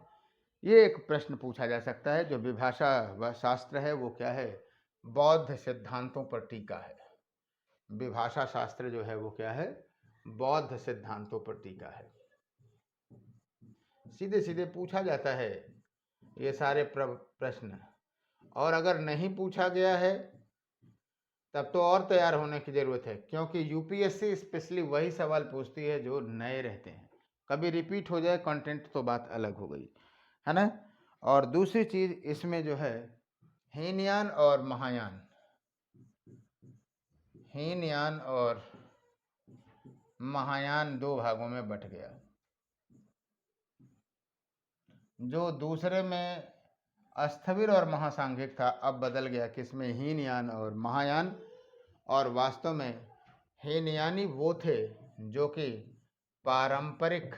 ये एक प्रश्न पूछा जा सकता है। जो विभाषा व शास्त्र है वो क्या है, बौद्ध सिद्धांतों पर टीका है। विभाषा शास्त्र जो है वो क्या है, बौद्ध सिद्धांतों पर टीका है। सीधे सीधे पूछा जाता है ये सारे प्रश्न, और अगर नहीं पूछा गया है तब तो और तैयार होने की जरूरत है, क्योंकि यूपीएससी स्पेशली वही सवाल पूछती है जो नए रहते हैं। कभी रिपीट हो जाए कंटेंट तो बात अलग हो गई, है ना। और दूसरी चीज इसमें जो है, हीनयान और महायान, हीनयान और महायान दो भागों में बट गया। जो दूसरे में स्थविर और महासांघिक था, अब बदल गया किसमें, हीनयान और महायान। और वास्तव में हीनयानी वो थे जो कि पारंपरिक,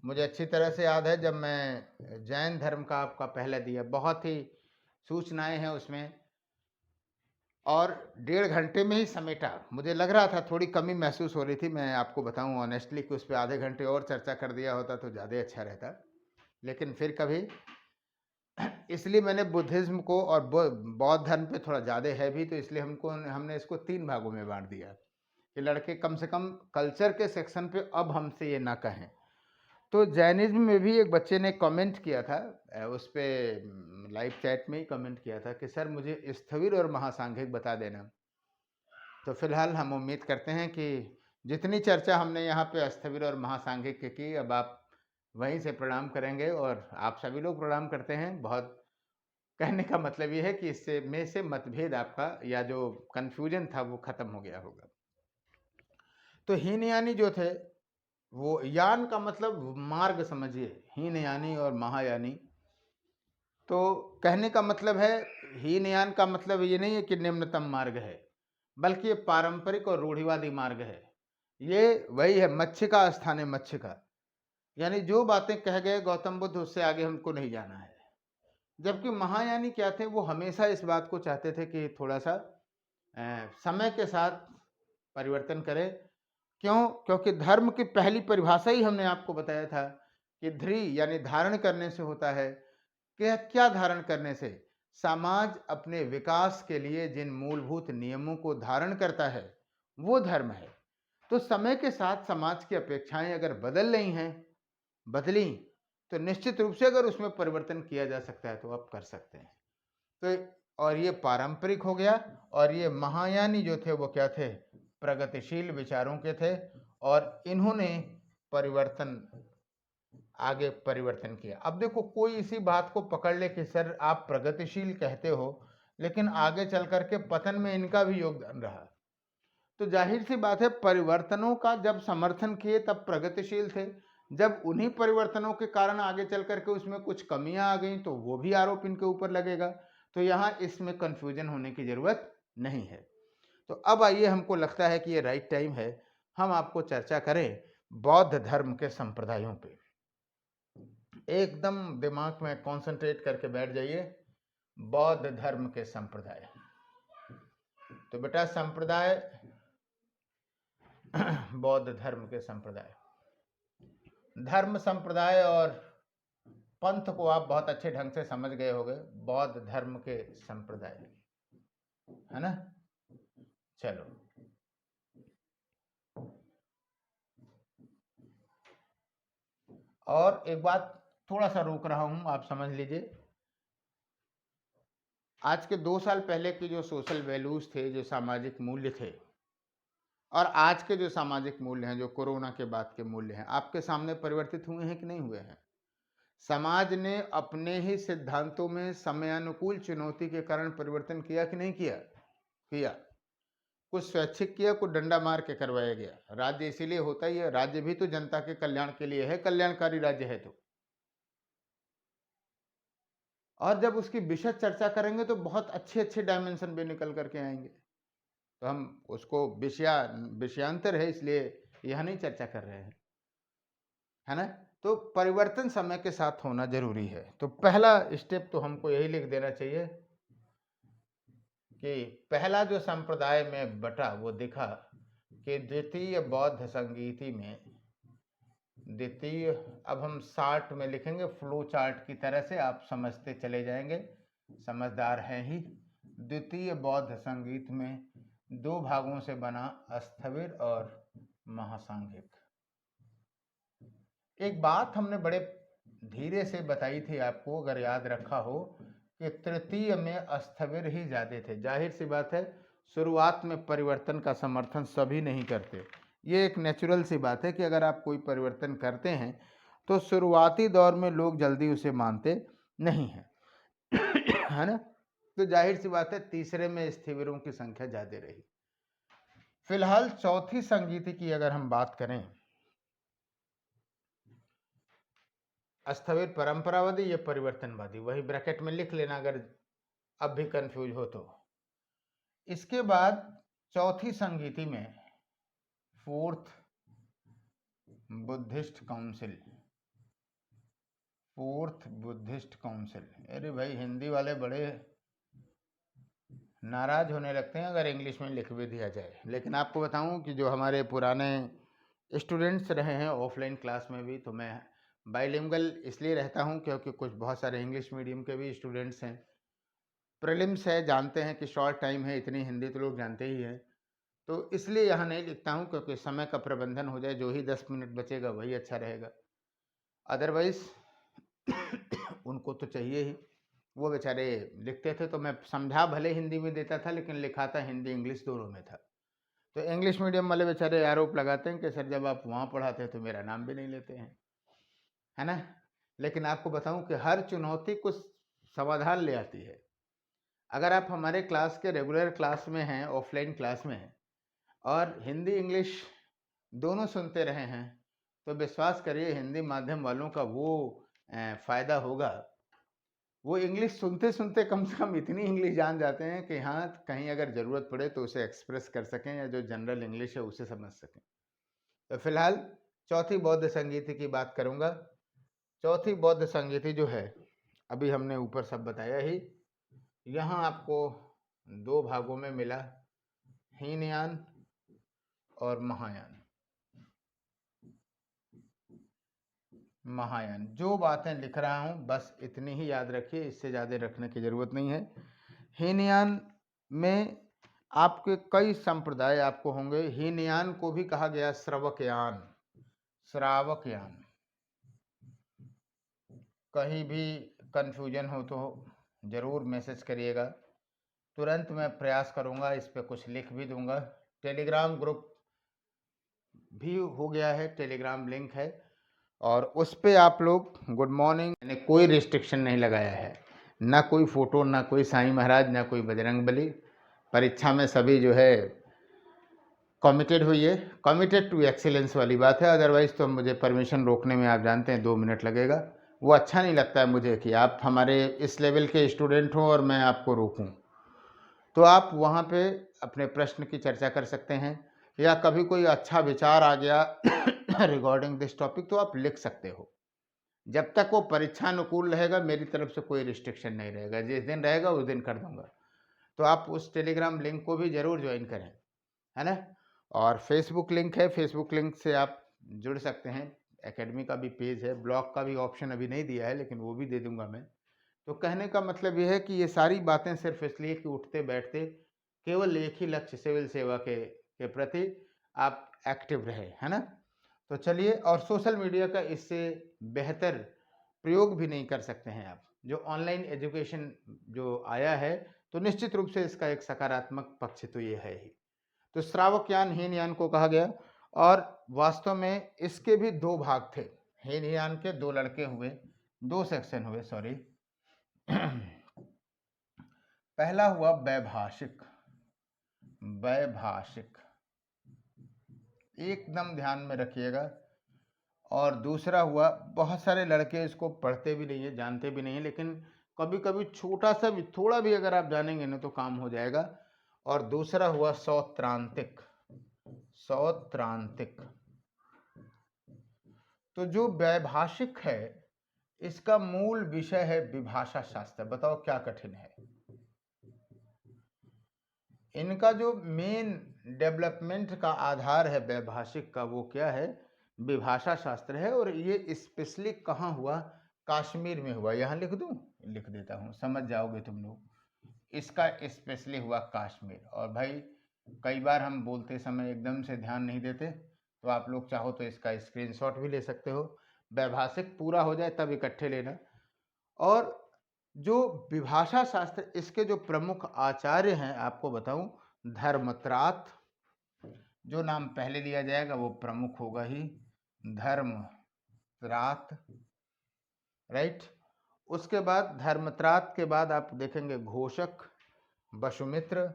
मुझे अच्छी तरह से याद है जब मैं जैन धर्म का आपका पहले दिया, बहुत ही सूचनाएं हैं उसमें, और 1.5 घंटे में ही समेटा। मुझे लग रहा था थोड़ी कमी महसूस हो रही थी, मैं आपको बताऊं ऑनेस्टली कि उस पर आधे घंटे और चर्चा कर दिया होता तो ज़्यादा अच्छा रहता, लेकिन फिर कभी इसलिए मैंने बुद्धिज्म को और बौद्ध धर्म पे थोड़ा ज़्यादा है भी, तो इसलिए हमने इसको 3 भागों में बांट दिया कि लड़के कम से कम कल्चर के सेक्शन पे अब हमसे ये ना कहें। तो जैनिज्म में भी एक बच्चे ने कमेंट किया था, उस पर लाइव चैट में ही कमेंट किया था कि सर मुझे स्थविर और महासांघिक बता देना। तो फिलहाल हम उम्मीद करते हैं कि जितनी चर्चा हमने यहाँ पे स्थविर और महासांघिक की, अब आप वहीं से प्रणाम करेंगे, और आप सभी लोग प्रणाम करते हैं। बहुत कहने का मतलब ये है कि इससे में से मतभेद आपका या जो कन्फ्यूजन था वो खत्म हो गया होगा। तो हीनयानी जो थे, वो यान का मतलब मार्ग समझिए, हीनयानी और महायानी। तो कहने का मतलब है, हीनयान का मतलब ये नहीं है कि निम्नतम मार्ग है, बल्कि ये पारंपरिक और रूढ़िवादी मार्ग है। ये वही है, मच्छी का स्थान है, मच्छी का। यानी जो बातें कह गए गौतम बुद्ध उससे आगे हमको नहीं जाना है। जबकि महायानी क्या थे, वो हमेशा इस बात को चाहते थे कि थोड़ा सा समय के साथ परिवर्तन करें। क्यों? क्योंकि धर्म की पहली परिभाषा ही हमने आपको बताया था कि ध्री यानी धारण करने से होता है। क्या धारण करने से? समाज अपने विकास के लिए जिन मूलभूत नियमों को धारण करता है वो धर्म है। तो समय के साथ समाज की अपेक्षाएं अगर बदली तो निश्चित रूप से अगर उसमें परिवर्तन किया जा सकता है तो आप कर सकते हैं। तो और ये पारंपरिक हो गया। और ये महायानी जो थे वो क्या थे? प्रगतिशील विचारों के थे। और इन्होंने आगे परिवर्तन किया। अब देखो, कोई इसी बात को पकड़ ले कि सर आप प्रगतिशील कहते हो लेकिन आगे चल करके पतन में इनका भी योगदान रहा, तो जाहिर सी बात है परिवर्तनों का जब समर्थन किए तब प्रगतिशील थे। जब उन्हीं परिवर्तनों के कारण आगे चल करके उसमें कुछ कमियां आ गई तो वो भी आरोप इनके ऊपर लगेगा। तो यहाँ इसमें कंफ्यूजन होने की जरूरत नहीं है। तो अब आइए, हमको लगता है कि ये राइट टाइम है हम आपको चर्चा करें बौद्ध धर्म के संप्रदायों पे। एकदम दिमाग में कंसंट्रेट करके बैठ जाइए। बौद्ध धर्म के संप्रदाय। तो बेटा संप्रदाय बौद्ध धर्म के संप्रदाय, धर्म संप्रदाय और पंथ को आप बहुत अच्छे ढंग से समझ गए होंगे। बौद्ध धर्म के संप्रदाय, है ना? चलो, और एक बात थोड़ा सा रोक रहा हूं, आप समझ लीजिए। आज के 2 साल पहले के जो सोशल वैल्यूज थे, जो सामाजिक मूल्य थे, और आज के जो सामाजिक मूल्य हैं, जो कोरोना के बाद के मूल्य हैं, आपके सामने परिवर्तित हुए हैं कि नहीं हुए हैं? समाज ने अपने ही सिद्धांतों में समयानुकूल चुनौती के कारण परिवर्तन किया कि नहीं किया? किया। कुछ स्वैच्छिक किया, कुछ डंडा मार के करवाया गया। राज्य इसीलिए होता ही है, राज्य भी तो जनता के कल्याण के लिए है, कल्याणकारी राज्य है तो। और जब उसकी विशद चर्चा करेंगे तो बहुत अच्छे अच्छे डायमेंशन भी निकल करके आएंगे। तो हम उसको विषयांतर है इसलिए यह नहीं चर्चा कर रहे हैं, है ना? तो परिवर्तन समय के साथ होना जरूरी है। तो पहला स्टेप तो हमको यही लिख देना चाहिए कि पहला जो संप्रदाय में बटा वो दिखा कि द्वितीय बौद्ध संगीति में, द्वितीय, अब हम शार्ट में लिखेंगे फ्लो चार्ट की तरह से, आप समझते चले जाएंगे, समझदार हैं ही। द्वितीय बौद्ध संगीत में 2 भागों से बना स्थविर और महासांघिक। एक बात हमने बड़े धीरे से बताई थी आपको, अगर याद रखा हो, कि तृतीय में स्थविर ही ज्यादा थे। जाहिर सी बात है शुरुआत में परिवर्तन का समर्थन सभी नहीं करते। ये एक नेचुरल सी बात है कि अगर आप कोई परिवर्तन करते हैं तो शुरुआती दौर में लोग जल्दी उसे मानते नहीं हैं, है ना? तो जाहिर सी बात है तीसरे में स्थविरों की संख्या ज्यादा रही। फिलहाल चौथी संगीति की अगर हम बात करें, स्थविर परंपरावादी या परिवर्तनवादी, वही ब्रैकेट में लिख लेना अगर अब भी कंफ्यूज हो तो। इसके बाद चौथी संगीति में fourth Buddhist council, fourth Buddhist council. अरे भाई, हिंदी वाले बड़े नाराज होने लगते हैं अगर इंग्लिश में लिख भी दिया जाए। लेकिन आपको बताऊं कि जो हमारे पुराने स्टूडेंट्स रहे हैं ऑफलाइन क्लास में भी, तो मैं बाइलिंगुअल इसलिए रहता हूं क्योंकि कुछ बहुत सारे इंग्लिश मीडियम के भी स्टूडेंट्स हैं। प्रीलिम्स है, जानते हैं कि शॉर्ट टाइम है, इतनी हिंदी तो लोग जानते ही हैं। तो इसलिए यहाँ नहीं लिखता हूँ क्योंकि समय का प्रबंधन हो जाए, जो ही 10 मिनट बचेगा वही अच्छा रहेगा। अदरवाइज उनको तो चाहिए ही, वो बेचारे लिखते थे तो मैं समझा भले हिंदी में देता था लेकिन लिखाता हिंदी इंग्लिश दोनों में था। तो इंग्लिश मीडियम वाले बेचारे आरोप लगाते हैं कि सर जब आप वहाँ पढ़ाते हैं तो मेरा नाम भी नहीं लेते हैं, है ना? लेकिन आपको बताऊं कि हर चुनौती कुछ समाधान ले आती है। अगर आप हमारे क्लास के रेगुलर क्लास में हैं, ऑफलाइन क्लास में हैं, और हिंदी इंग्लिश दोनों सुनते रहे हैं, तो विश्वास करिए हिंदी माध्यम वालों का वो फ़ायदा होगा। वो इंग्लिश सुनते सुनते कम से कम इतनी इंग्लिश जान जाते हैं कि हाँ, कहीं अगर ज़रूरत पड़े तो उसे एक्सप्रेस कर सकें या जो जनरल इंग्लिश है उसे समझ सकें। तो फिलहाल चौथी बौद्ध संगीति की बात करूंगा। चौथी बौद्ध संगीति जो है, अभी हमने ऊपर सब बताया ही, यहाँ आपको दो भागों में मिला, हीनयान और महायान। महायान जो बातें लिख रहा हूँ बस इतनी ही याद रखिए, इससे ज़्यादा रखने की ज़रूरत नहीं है। हीनयान में आपके कई संप्रदाय आपको होंगे। हीनयान को भी कहा गया श्रावकयान। श्रावकयान, कहीं भी कन्फ्यूजन हो तो ज़रूर मैसेज करिएगा, तुरंत मैं प्रयास करूंगा, इस पे कुछ लिख भी दूंगा। टेलीग्राम ग्रुप भी हो गया है, टेलीग्राम लिंक है, और उस पे आप लोग गुड मॉर्निंग, मैंने कोई रिस्ट्रिक्शन नहीं लगाया है, ना कोई फ़ोटो, ना कोई साईं महाराज, ना कोई बजरंग बली। परीक्षा में सभी जो है कमिटेड हुई है, कमिटेड टू एक्सीलेंस वाली बात है। अदरवाइज़ तो मुझे परमिशन रोकने में आप जानते हैं 2 मिनट लगेगा, वो अच्छा नहीं लगता है मुझे कि आप हमारे इस लेवल के स्टूडेंट हो और मैं आपको रोकूं। तो आप वहाँ पे अपने प्रश्न की चर्चा कर सकते हैं, या कभी कोई अच्छा विचार आ गया रिगार्डिंग दिस टॉपिक तो आप लिख सकते हो। जब तक वो परीक्षा अनुकूल रहेगा मेरी तरफ से कोई रिस्ट्रिक्शन नहीं रहेगा, जिस दिन रहेगा उस दिन कर दूंगा। तो आप उस टेलीग्राम लिंक को भी ज़रूर ज्वाइन करें, है ना। और फेसबुक लिंक है, फेसबुक लिंक से आप जुड़ सकते हैं। एकेडमी का भी पेज है, ब्लॉग का भी ऑप्शन अभी नहीं दिया है लेकिन वो भी दे दूंगा मैं। तो कहने का मतलब ये है कि ये सारी बातें सिर्फ इसलिए कि उठते बैठते केवल एक ही लक्ष्य, सिविल सेवा के प्रति आप एक्टिव रहे, है ना। तो चलिए, और सोशल मीडिया का इससे बेहतर प्रयोग भी नहीं कर सकते हैं आप। जो ऑनलाइन एजुकेशन जो आया है, तो निश्चित रूप से इसका एक सकारात्मक पक्ष तो ये है ही। तो श्रावकयान हीनयान को कहा गया, और वास्तव में इसके भी दो भाग थे। हीनयान के दो लड़के हुए, दो सेक्शन हुए, सॉरी। पहला हुआ वैभाषिक, वैभाषिक एकदम ध्यान में रखिएगा। और दूसरा हुआ, बहुत सारे लड़के इसको पढ़ते भी नहीं है, जानते भी नहीं है, लेकिन कभी कभी छोटा सा भी, थोड़ा भी अगर आप जानेंगे ना तो काम हो जाएगा। और दूसरा हुआ सौत्रांतिक, सौत्रांतिक। तो जो वैभाषिक है इसका मूल विषय है विभाषा शास्त्र। बताओ क्या कठिन है। इनका जो मेन डेवलपमेंट का आधार है वैभाषिक का, वो क्या है, विभाषा शास्त्र है। और ये स्पेशली कहाँ हुआ, कश्मीर में हुआ। यहाँ लिख दूं, लिख देता हूँ, समझ जाओगे तुम लोग। इसका स्पेशली हुआ कश्मीर। और भाई कई बार हम बोलते समय एकदम से ध्यान नहीं देते, तो आप लोग चाहो तो इसका स्क्रीनशॉट भी ले सकते हो। वैभाषिक पूरा हो जाए तब इकट्ठे लेना। और जो विभाषा शास्त्र, इसके जो प्रमुख आचार्य हैं आपको बताऊं, धर्मत्रात, जो नाम पहले लिया जाएगा वो प्रमुख होगा ही, धर्मत्रात, राइट। उसके बाद धर्मत्रात के बाद आप देखेंगे घोषक, वसुमित्र,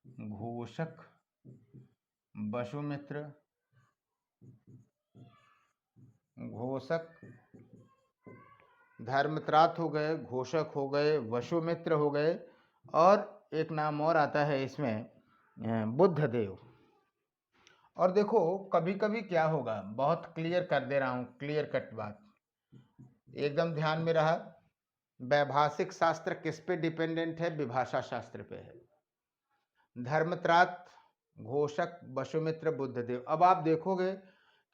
घोषक, वसुमित्र, घोषक, धर्मत्रात हो गए, घोषक हो गए, वसुमित्र हो गए, और एक नाम और आता है इसमें, बुद्धदेव। और देखो कभी कभी क्या होगा, बहुत क्लियर कर दे रहा हूँ, क्लियर कट बात, एकदम ध्यान में रहा। वैभाषिक शास्त्र किस पे डिपेंडेंट है, विभाषा शास्त्र पे है। धर्मत्रात, घोषक, वसुमित्र, बुद्धदेव। अब आप देखोगे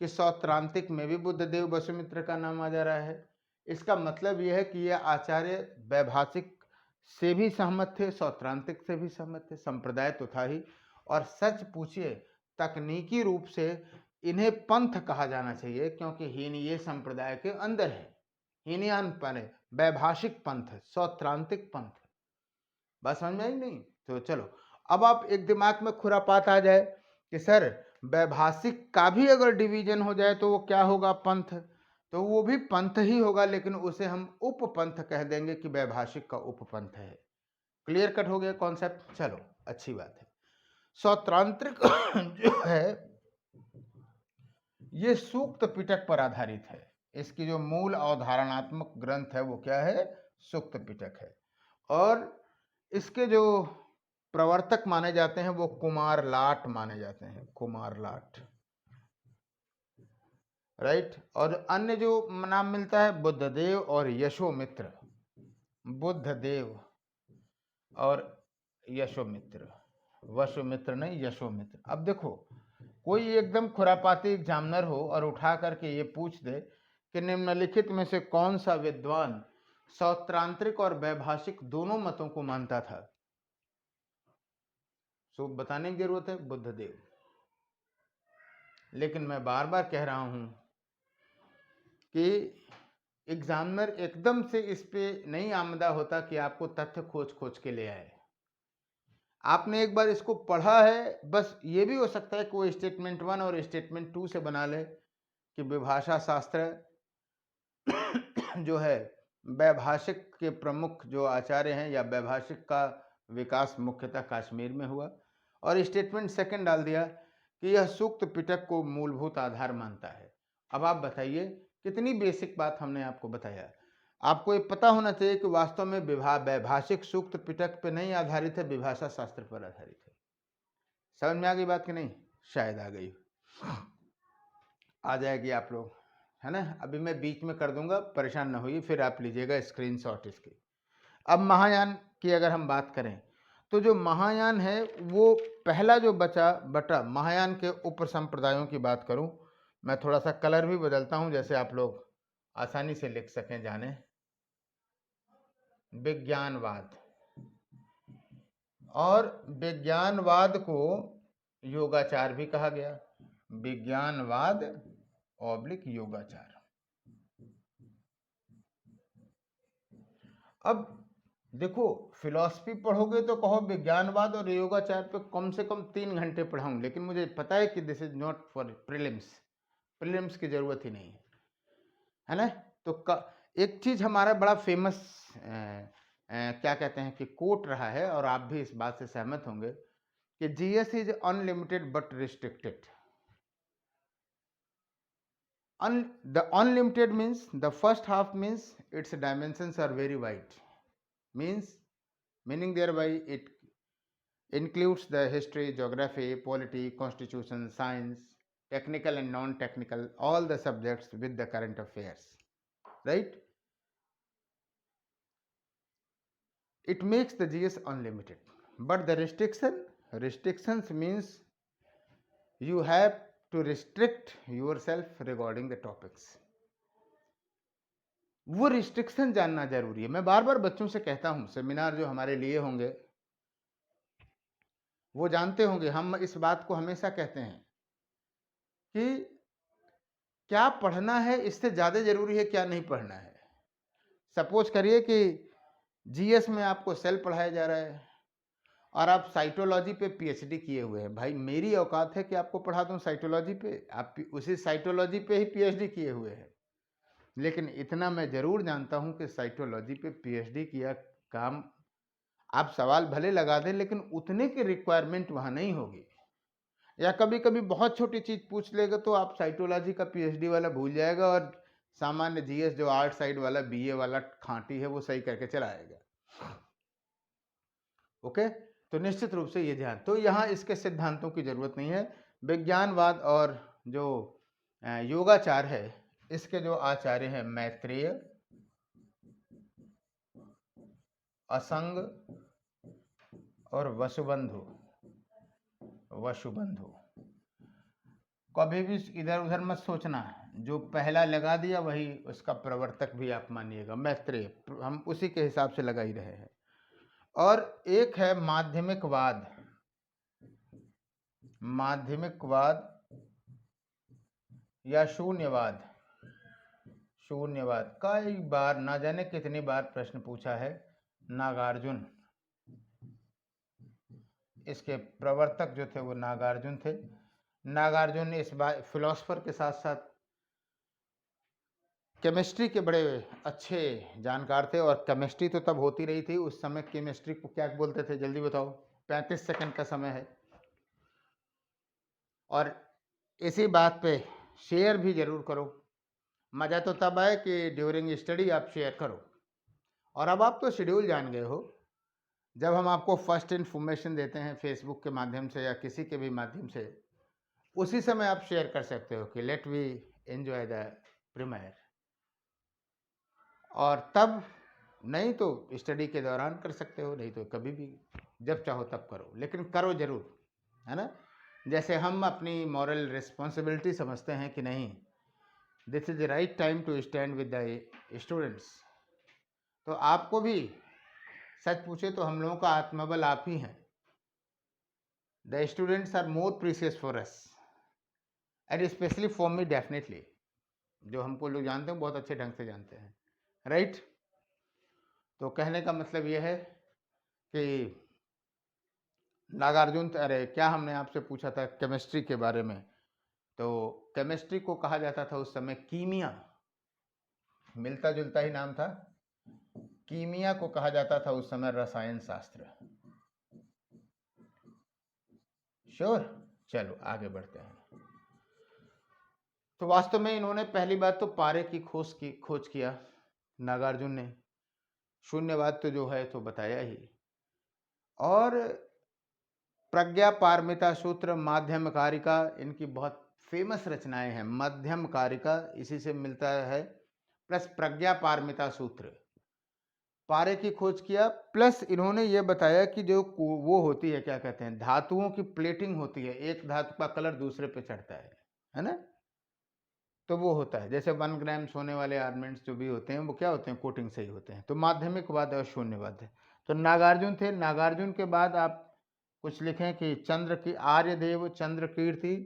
कि सौत्रांतिक में भी बुद्धदेव वसुमित्र का नाम आ जा रहा है। इसका मतलब यह है कि ये आचार्य वैभाषिक से भी सहमत थे, सौत्रांतिक से भी सहमत थे, संप्रदाय तो था ही। और सच पूछिए, तकनीकी रूप से इन्हें पंथ कहा जाना चाहिए, क्योंकि हीनये संप्रदाय के अंदर है। हीनयान पर वैभाषिक पंथ, सौत्रांतिक पंथ। बस समझ में आई नहीं। तो चलो, अब आप एक दिमाग में खुरापात आ जाए कि सर वैभाषिक का भी अगर डिवीजन हो जाए तो वो क्या होगा, पंथ। तो वो भी पंथ ही होगा, लेकिन उसे हम उपपंथ कह देंगे कि वैभाषिक का उपपंथ है। क्लियर कट हो गया कॉन्सेप्ट। चलो अच्छी बात है। सौत्रांतिक जो है ये सूक्त पिटक पर आधारित है। इसकी जो मूल अवधारणात्मक ग्रंथ है वो क्या है, सूक्त पिटक है। और इसके जो प्रवर्तक माने जाते हैं वो कुमार लाट माने जाते हैं, कुमार लाट। राइट। और अन्य जो नाम मिलता है बुद्धदेव और यशोमित्र, बुद्धदेव और यशोमित्र, वसुमित्र नहीं यशोमित्र। अब देखो, कोई एकदम खुरापाती एग्जामिनर हो और उठा करके ये पूछ दे कि निम्नलिखित में से कौन सा विद्वान सौत्रांत्रिक और वैभाषिक दोनों मतों को मानता था, सो बताने की जरूरत है बुद्धदेव। लेकिन मैं बार बार कह रहा हूं कि एग्जामिनर एकदम से इस पे नहीं आमदा होता कि आपको तथ्य खोज खोज के ले आए। आपने एक बार इसको पढ़ा है, बस ये भी हो सकता है कि वो स्टेटमेंट 1 और स्टेटमेंट 2 से बना ले कि विभाषा शास्त्र जो है वैभाषिक के प्रमुख जो आचार्य हैं या वैभाषिक का विकास मुख्यतः कश्मीर में हुआ, और स्टेटमेंट सेकंड डाल दिया कि यह सूक्त पिटक को मूलभूत आधार मानता है। अब आप बताइए, कितनी बेसिक बात हमने आपको बताया। आपको ये पता होना चाहिए कि वास्तव में वैभाषिक सूक्त पिटक पे नहीं आधारित है, विभाषा शास्त्र पर आधारित है। समझ में आ गई बात कि नहीं? शायद आ गई, आ जाएगी आप लोग, है ना। अभी मैं बीच में कर दूंगा, परेशान ना होइए, फिर आप लीजिएगा स्क्रीनशॉट इसके। अब महायान की अगर हम बात करें तो जो महायान है वो पहला जो बटा महायान के उप संप्रदायों की बात करूं, मैं थोड़ा सा कलर भी बदलता हूं जैसे आप लोग आसानी से लिख सकें। जाने, विज्ञानवाद, और विज्ञानवाद को योगाचार भी कहा गया, विज्ञानवाद ऑब्लिक योगाचार। अब देखो, फिलॉसफी पढ़ोगे तो कहो विज्ञानवाद और योगाचार पे कम से कम 3 घंटे पढ़ाऊं, लेकिन मुझे पता है कि this is not for prelims, prelims की जरूरत ही नहीं है ना। तो एक चीज हमारा बड़ा फेमस क्या कहते हैं कि कोट रहा है, और आप भी इस बात से सहमत होंगे कि GS is unlimited but restricted. The unlimited means the first half means its dimensions are very wide, meaning thereby it includes the history, geography, polity, constitution, science, technical and non-technical, all the subjects with the current affairs, right? It makes the GS unlimited, but the restrictions means you have to restrict yourself regarding the topics. वो restriction जानना जरूरी है। मैं बार बार बच्चों से कहता हूं, seminar जो हमारे लिए होंगे वो जानते होंगे, हम इस बात को हमेशा कहते हैं कि क्या पढ़ना है इससे ज्यादा जरूरी है क्या नहीं पढ़ना है। सपोज करिए कि जीएस में आपको सेल पढ़ाया जा रहा है और आप साइटोलॉजी पे पीएचडी किए हुए हैं। भाई मेरी औकात है कि आपको पढ़ा दूं साइटोलॉजी पे, आप उसी साइटोलॉजी पे ही पीएचडी किए हुए हैं। लेकिन इतना मैं जरूर जानता हूं कि साइटोलॉजी पे पीएचडी किया काम आप सवाल भले लगा दें, लेकिन उतने की रिक्वायरमेंट वहां नहीं होगी। या कभी कभी बहुत छोटी चीज पूछ लेगा तो आप साइटोलॉजी का पीएचडी वाला भूल जाएगा और सामान्य जीएस जो आर्ट साइड वाला बीए वाला खांटी है वो सही करके चला आएगा। ओके, तो निश्चित रूप से ये ध्यान, तो यहाँ इसके सिद्धांतों की जरूरत नहीं है। विज्ञानवाद और जो योगाचार है इसके जो आचार्य हैं मैत्रेय, असंग और वसुबंधु। कभी भी इधर उधर मत सोचना, जो पहला लगा दिया वही उसका प्रवर्तक भी आप मानिएगा, मैत्रेय, हम उसी के हिसाब से लगा ही रहे हैं। और एक है माध्यमिकवाद, माध्यमिकवाद या शून्यवाद। शून्यवाद कई बार, ना जाने कितनी बार प्रश्न पूछा है। नागार्जुन, इसके प्रवर्तक जो थे वो नागार्जुन थे। नागार्जुन इस बार फिलोसफर के साथ साथ केमिस्ट्री के बड़े अच्छे जानकार थे, और केमिस्ट्री तो तब होती रही थी, उस समय केमिस्ट्री को क्या बोलते थे जल्दी बताओ, 35 सेकंड का समय है। और इसी बात पे शेयर भी जरूर करो, मज़ा तो तब आए कि ड्यूरिंग स्टडी आप शेयर करो। और अब आप तो शेड्यूल जान गए हो, जब हम आपको फर्स्ट इन्फॉर्मेशन देते हैं फेसबुक के माध्यम से या किसी के भी माध्यम से, उसी समय आप शेयर कर सकते हो कि let we enjoy the premiere. और तब नहीं तो स्टडी के दौरान कर सकते हो, नहीं तो कभी भी जब चाहो तब करो, लेकिन करो जरूर, है ना। जैसे हम अपनी मॉरल रिस्पॉन्सिबिलिटी समझते हैं कि नहीं, this is the right time to stand with the students, तो आपको भी सच पूछे तो हम लोगों का आत्मबल आप ही हैं। The students are more precious for us and specially for me definitely. जो हमको लोग जानते हैं बहुत अच्छे ढंग से जानते हैं, राइट। तो कहने का मतलब यह है कि नागार्जुन, अरे क्या हमने आपसे पूछा था केमिस्ट्री के बारे में, तो केमिस्ट्री को कहा जाता था उस समय कीमिया, मिलता जुलता ही नाम था। कीमिया को कहा जाता था उस समय रसायन शास्त्र। श्योर, चलो आगे बढ़ते हैं। तो वास्तव में इन्होंने पहली बात तो पारे की खोज किया नागार्जुन ने। शून्यवाद तो जो है तो बताया ही, और प्रज्ञा पारमिता सूत्र, माध्यम कारिका, इनकी बहुत फेमस रचनाएं हैं। मध्यम कारिका इसी से मिलता है, प्लस प्रज्ञा पारमिता सूत्र, पारे की खोज किया। प्लस इन्होंने ये बताया कि जो वो होती है, क्या कहते हैं, धातुओं की प्लेटिंग होती है, एक धातु का कलर दूसरे पे चढ़ता है ना। तो वो होता है जैसे 1 ग्राम सोने वाले आर्मेंट्स जो भी होते हैं वो क्या होते हैं, कोटिंग से ही होते हैं। तो माध्यमिकवाद और शून्यवाद है। तो नागार्जुन थे। नागार्जुन के बाद आप कुछ लिखें कि चंद्र की आर्यदेव चंद्र कीर्ति,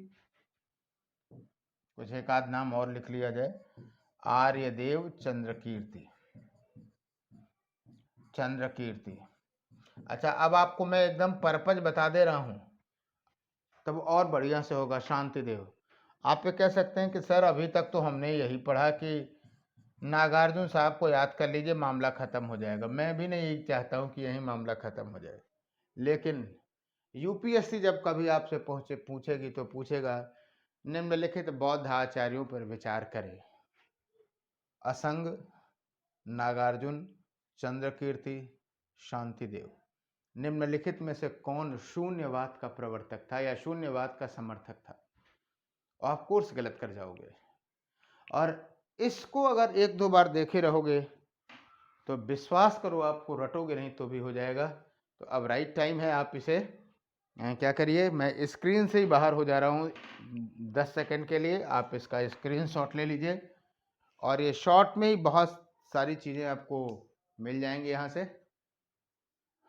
कुछ एक आध नाम और लिख लिया जाए, आर्यदेव चंद्र कीर्ति, चंद्र कीर्ति। अच्छा, अब आपको मैं एकदम पर्पज बता दे रहा हूं, तब और बढ़िया से होगा। शांतिदेव। आप ये कह सकते हैं कि सर अभी तक तो हमने यही पढ़ा कि नागार्जुन साहब को याद कर लीजिए मामला खत्म हो जाएगा। मैं भी नहीं चाहता हूं कि यही मामला खत्म हो जाए, लेकिन यूपीएससी जब कभी आपसे पूछेगी तो पूछेगा, निम्नलिखित बौद्ध आचार्यों पर विचार करें। असंग, नागार्जुन, चंद्रकीर्ति, शांतिदेव, निम्नलिखित में से कौन शून्यवाद का प्रवर्तक था या शून्यवाद का समर्थक था? ऑफ कोर्स गलत कर जाओगे। और इसको अगर 1-2 बार देखे रहोगे तो विश्वास करो आपको रटोगे नहीं तो भी हो जाएगा। तो अब राइट टाइम है, आप इसे क्या करिए, मैं स्क्रीन से ही बाहर हो जा रहा हूँ 10 सेकंड के लिए, आप इसका स्क्रीनशॉट ले लीजिए और ये शॉर्ट में ही बहुत सारी चीज़ें आपको मिल जाएंगी यहाँ से,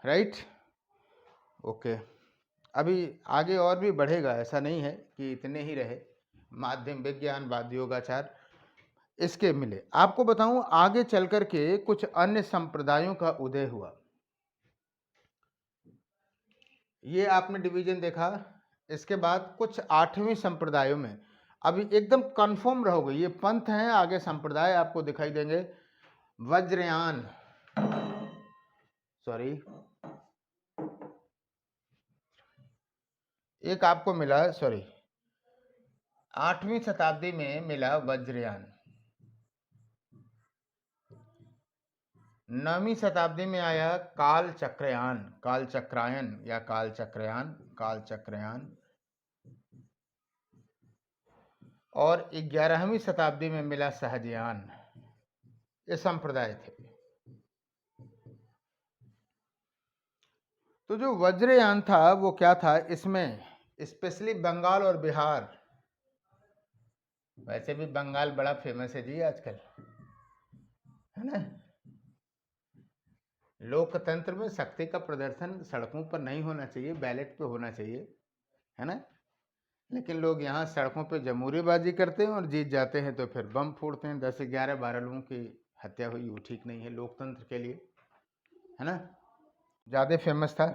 राइट। ओके, अभी आगे और भी बढ़ेगा, ऐसा नहीं है कि इतने ही रहे। माध्यम विज्ञान, वाद योगाचार, इसके मिले। आपको बताऊं आगे चल कर के कुछ अन्य संप्रदायों का उदय हुआ। ये आपने डिवीजन देखा। इसके बाद कुछ 8वीं संप्रदायों में, अभी एकदम कंफर्म रहोगे, ये पंथ हैं, आगे संप्रदाय आपको दिखाई देंगे। वज्रयान, सॉरी, एक आपको मिला, सॉरी, 8वीं शताब्दी में मिला वज्रयान। 9वीं शताब्दी में आया काल चक्रयान, काल चक्रायन या काल चक्रयान, काल चक्रयान। और 11वीं शताब्दी में मिला सहजयान। ये संप्रदाय थे। तो जो वज्रयान था वो क्या था, इसमें स्पेशली बंगाल और बिहार, वैसे भी बंगाल बड़ा फेमस है जी आजकल, है ना। लोकतंत्र में शक्ति का प्रदर्शन सड़कों पर नहीं होना चाहिए, बैलेट पे होना चाहिए, है ना। लेकिन लोग यहाँ सड़कों पे जमहूरीबाजी करते हैं और जीत जाते हैं तो फिर बम फोड़ते हैं। 10, 11, 12 लोगों की हत्या हुई, वो ठीक नहीं है लोकतंत्र के लिए, है ना। ज़्यादा फेमस था।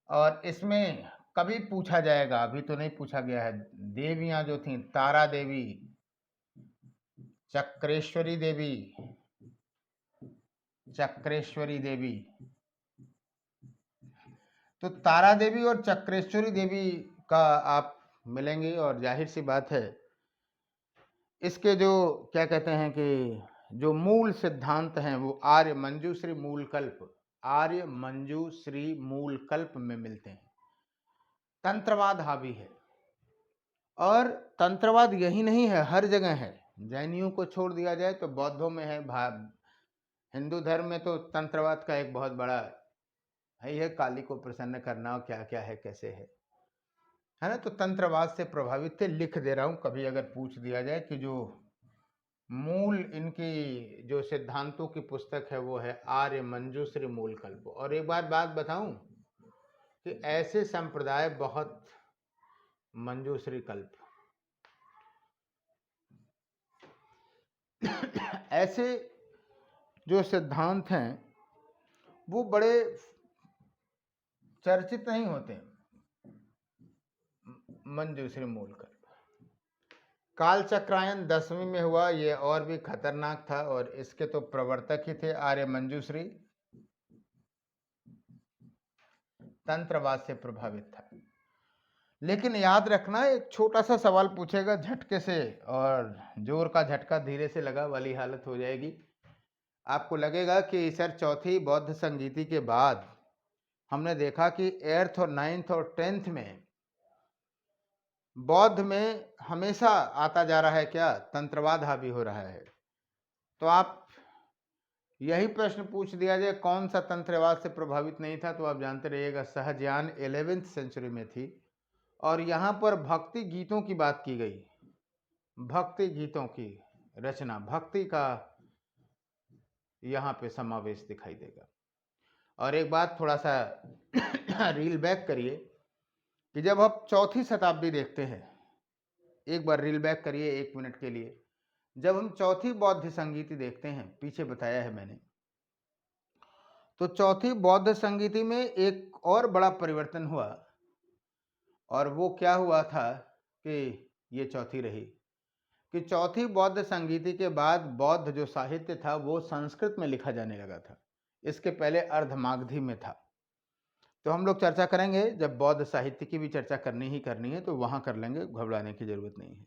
और इसमें कभी पूछा जाएगा, अभी तो नहीं पूछा गया है, देवियाँ जो थीं, तारा देवी, चक्रेश्वरी देवी, चक्रेश्वरी देवी। तो तारा देवी और चक्रेश्वरी देवी का आप मिलेंगे, और जाहिर सी बात है इसके जो क्या कहते हैं कि जो मूल सिद्धांत हैं वो आर्य मंजूश्री मूल कल्प, आर्य मंजूश्री मूल कल्प में मिलते हैं। तंत्रवाद हावी है, और तंत्रवाद यही नहीं है, हर जगह है। जैनियों को छोड़ दिया जाए तो बौद्धों में है, हिंदू धर्म में तो तंत्रवाद का एक बहुत बड़ा है, यह काली को प्रसन्न करना, क्या क्या है, कैसे है ना। तो तंत्रवाद से प्रभावित थे। लिख दे रहा हूं, कभी अगर पूछ दिया जाए कि जो मूल इनकी जो सिद्धांतों की पुस्तक है वो है आर्य मंजूश्री मूल कल्प। और एक बात बताऊं कि ऐसे संप्रदाय बहुत मंजूश्री कल्प ऐसे जो सिद्धांत हैं वो बड़े चर्चित नहीं होते। मंजूश्री मूल कल्प काल चक्रायन 10वीं में हुआ, ये और भी खतरनाक था। और इसके तो प्रवर्तक ही थे आर्य मंजूश्री, तंत्रवाद से प्रभावित था। लेकिन याद रखना, एक छोटा सा सवाल पूछेगा झटके से, और जोर का झटका धीरे से लगा वाली हालत हो जाएगी। आपको लगेगा कि सर चौथी बौद्ध संगीति के बाद हमने देखा कि 8th और 9th और 10th में बौद्ध में हमेशा आता जा रहा है क्या, तंत्रवाद हावी हो रहा है। तो आप यही प्रश्न पूछ दिया जाए कौन सा तंत्रवाद से प्रभावित नहीं था, तो आप जानते रहिएगा सहजयान 11th सेंचुरी में थी। और यहाँ पर भक्ति गीतों की बात की गई, भक्ति गीतों की रचना, भक्ति का यहाँ पे समावेश दिखाई देगा। और एक बात थोड़ा सा रील बैक करिए कि जब आप चौथी शताब्दी देखते हैं, एक बार रील बैक करिए 1 मिनट के लिए। जब हम चौथी बौद्ध संगीति देखते हैं, पीछे बताया है मैंने, तो चौथी बौद्ध संगीति में एक और बड़ा परिवर्तन हुआ। और वो क्या हुआ था कि ये चौथी रही कि चौथी बौद्ध संगीति के बाद बौद्ध जो साहित्य था वो संस्कृत में लिखा जाने लगा था। इसके पहले अर्धमागधी में था। तो हम लोग चर्चा करेंगे, जब बौद्ध साहित्य की भी चर्चा करनी ही करनी है तो वहां कर लेंगे, घबराने की जरूरत नहीं है।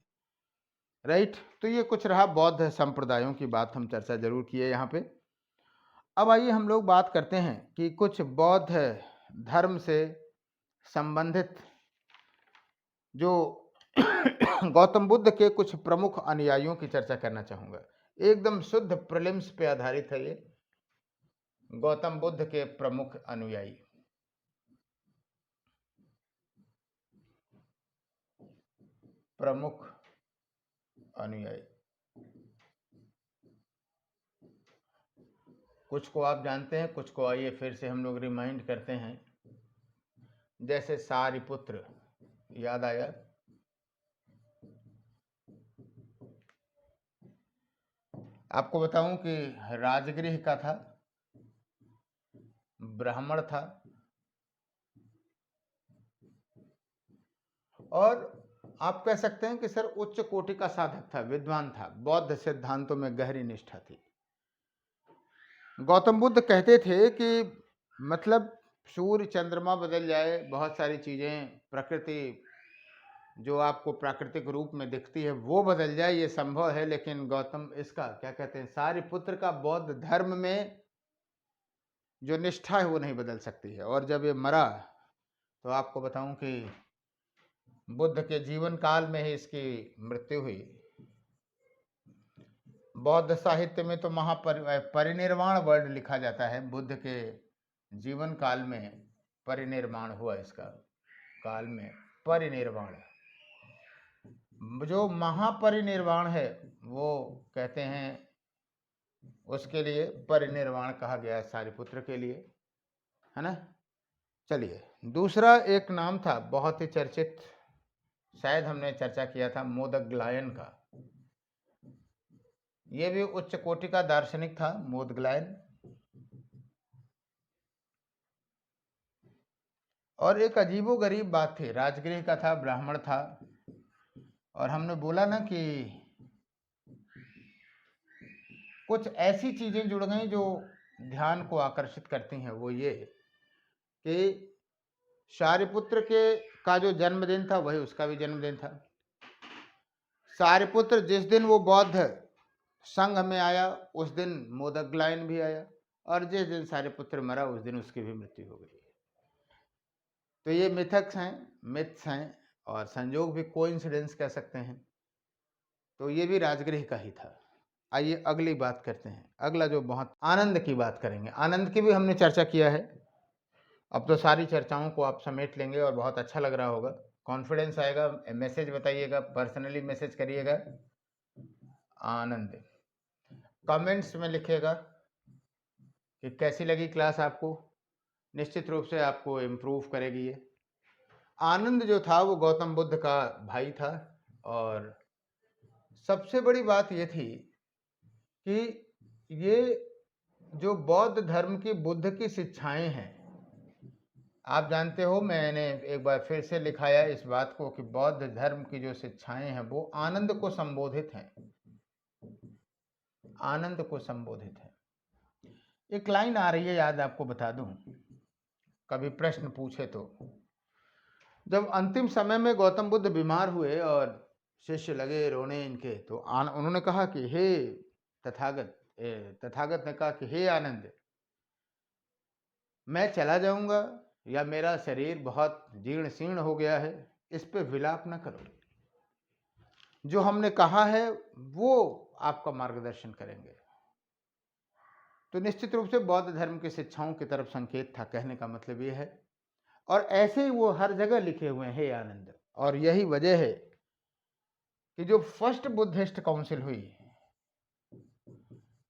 राइट, तो ये कुछ रहा बौद्ध संप्रदायों की बात, हम चर्चा जरूर किए यहाँ पे। अब आइए हम लोग बात करते हैं कि कुछ बौद्ध धर्म से संबंधित जो गौतम बुद्ध के कुछ प्रमुख अनुयायियों की चर्चा करना चाहूंगा। एकदम शुद्ध प्रीलिम्स पे आधारित है ये, गौतम बुद्ध के प्रमुख अनुयायी। प्रमुख अनुयायी कुछ को आप जानते हैं, कुछ को आइए फिर से हम लोग रिमाइंड करते हैं। जैसे सारिपुत्र, याद आया? आपको बताऊं कि राजगृह का था, ब्राह्मण था, और आप कह सकते हैं कि सर उच्च कोटि का साधक था, विद्वान था, बौद्ध सिद्धांतों में गहरी निष्ठा थी। गौतम बुद्ध कहते थे कि मतलब सूर्य चंद्रमा बदल जाए, बहुत सारी चीजें, प्रकृति जो आपको प्राकृतिक रूप में दिखती है वो बदल जाए, ये संभव है, लेकिन गौतम इसका क्या कहते हैं, सारिपुत्र का बौद्ध धर्म में जो निष्ठा है वो नहीं बदल सकती है। और जब ये मरा तो आपको बताऊं कि बुद्ध के जीवन काल में ही इसकी मृत्यु हुई। बौद्ध साहित्य में तो परिनिर्वाण वर्ड लिखा जाता है, बुद्ध के जीवन काल में परिनिर्वाण हुआ, इसका काल में परिनिर्वाण। जो महापरिनिर्वाण है वो कहते हैं, उसके लिए परिनिर्वाण कहा गया सारिपुत्र के लिए, है ना। चलिए, दूसरा एक नाम था बहुत ही चर्चित, शायद हमने चर्चा किया था, मोदग्लायन का। ये भी उच्च कोटि का दार्शनिक था, मोदग्लायन। और एक अजीबोगरीब बात थी, राजगृह का था, ब्राह्मण था, और हमने बोला ना कि कुछ ऐसी चीजें जुड़ गई जो ध्यान को आकर्षित करती हैं। वो ये कि सारिपुत्र का जो जन्मदिन था वही उसका भी जन्मदिन था। सारिपुत्र जिस दिन वो बौद्ध संघ में आया उस दिन मोदग्लायन भी आया, और जिस दिन सारिपुत्र मरा उस दिन उसकी भी मृत्यु हो गई। तो ये मिथक्स हैं, मिथ्स हैं, और संयोग भी कोइंसिडेंस कह सकते हैं। तो ये भी राजगृह का ही था। आइए अगली बात करते हैं। अगला जो बहुत आनंद की बात करेंगे। आनंद की भी हमने चर्चा किया है। अब तो सारी चर्चाओं को आप समेट लेंगे और बहुत अच्छा लग रहा होगा, कॉन्फिडेंस आएगा। मैसेज बताइएगा, पर्सनली मैसेज करिएगा आनंद, कमेंट्स में लिखिएगा कि कैसी लगी क्लास आपको। निश्चित रूप से आपको इम्प्रूव करेगी ये। आनंद जो था वो गौतम बुद्ध का भाई था, और सबसे बड़ी बात ये थी कि ये जो बौद्ध धर्म की बुद्ध की शिक्षाएं हैं, आप जानते हो, मैंने एक बार फिर से लिखाया इस बात को कि बौद्ध धर्म की जो शिक्षाएं हैं वो आनंद को संबोधित हैं, आनंद को संबोधित है। एक लाइन आ रही है, याद आपको बता दूं, कभी प्रश्न पूछे तो। जब अंतिम समय में गौतम बुद्ध बीमार हुए और शिष्य लगे रोने इनके, तो उन्होंने कहा कि हे तथागत, तथागत ने कहा कि हे आनंद, मैं चला जाऊंगा या मेरा शरीर बहुत जीर्ण शीर्ण हो गया है, इस पे विलाप न करो। जो हमने कहा है वो आपका मार्गदर्शन करेंगे। तो निश्चित रूप से बौद्ध धर्म की शिक्षाओं की तरफ संकेत था, कहने का मतलब ये है। और ऐसे ही वो हर जगह लिखे हुए हैं, हे आनंद। और यही वजह है कि जो फर्स्ट बुद्धिस्ट काउंसिल हुई,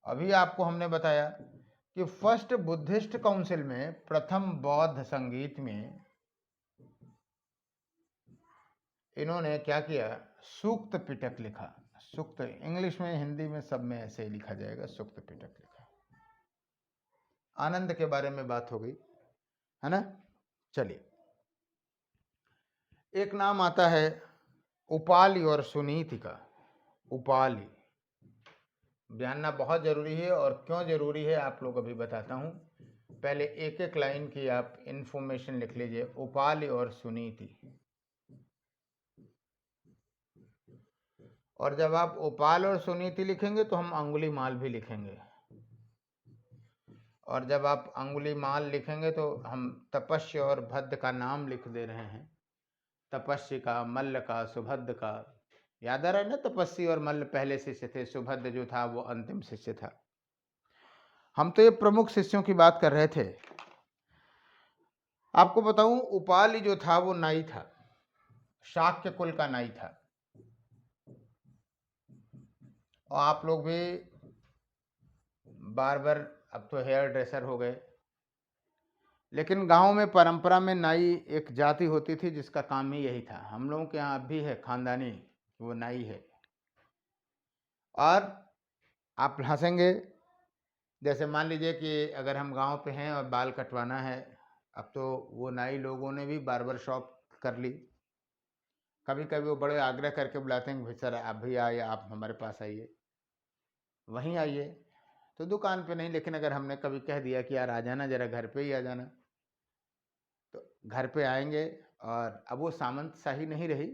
अभी आपको हमने बताया कि फर्स्ट बुद्धिस्ट काउंसिल में प्रथम बौद्ध संगीत में इन्होंने क्या किया, सूक्त पिटक लिखा। सूक्त इंग्लिश में, हिंदी में, सब में ऐसे ही लिखा जाएगा, सूक्त पिटक लिखा। आनंद के बारे में बात हो गई है ना। चलिए, एक नाम आता है उपालि और सुनीति का। उपालि जानना बहुत जरूरी है, और क्यों जरूरी है आप लोग अभी बताता हूं। पहले एक एक लाइन की आप इंफॉर्मेशन लिख लीजिए। उपालि और सुनीति। और जब आप उपाल और सुनीति लिखेंगे तो हम अंगुली माल भी लिखेंगे, और जब आप अंगुली माल लिखेंगे तो हम तपस्य और भद्द का नाम लिख दे रहे हैं। तपस्य का, मल्ल का, सुभद्द का। याद आ रहा है ना, तपस्वी और मल्ल पहले शिष्य थे, सुभद्द जो था वो अंतिम शिष्य था। हम तो ये प्रमुख शिष्यों की बात कर रहे थे। आपको बताऊं, उपालि जो था वो नाई था, शाक्य कुल का नाई था। और आप लोग भी बार्बर, अब तो हेयर ड्रेसर हो गए, लेकिन गांव में परंपरा में नाई एक जाति होती थी जिसका काम ही यही था। हम लोगों के यहाँ अब भी है खानदानी, वो नाई है। और आप हंसेंगे, जैसे मान लीजिए कि अगर हम गांव पे हैं और बाल कटवाना है, अब तो वो नाई लोगों ने भी बार्बर शॉप कर ली। कभी कभी वो बड़े आग्रह करके बुलाते हैं कि भाई सर आप भी आइए, आप हमारे पास आइए, वहीं आइए। तो दुकान पे नहीं, लेकिन अगर हमने कभी कह दिया कि यार आ जाना, जरा घर पे ही आ जाना, तो घर पे आएंगे। और अब वो सामंत शाही नहीं रही,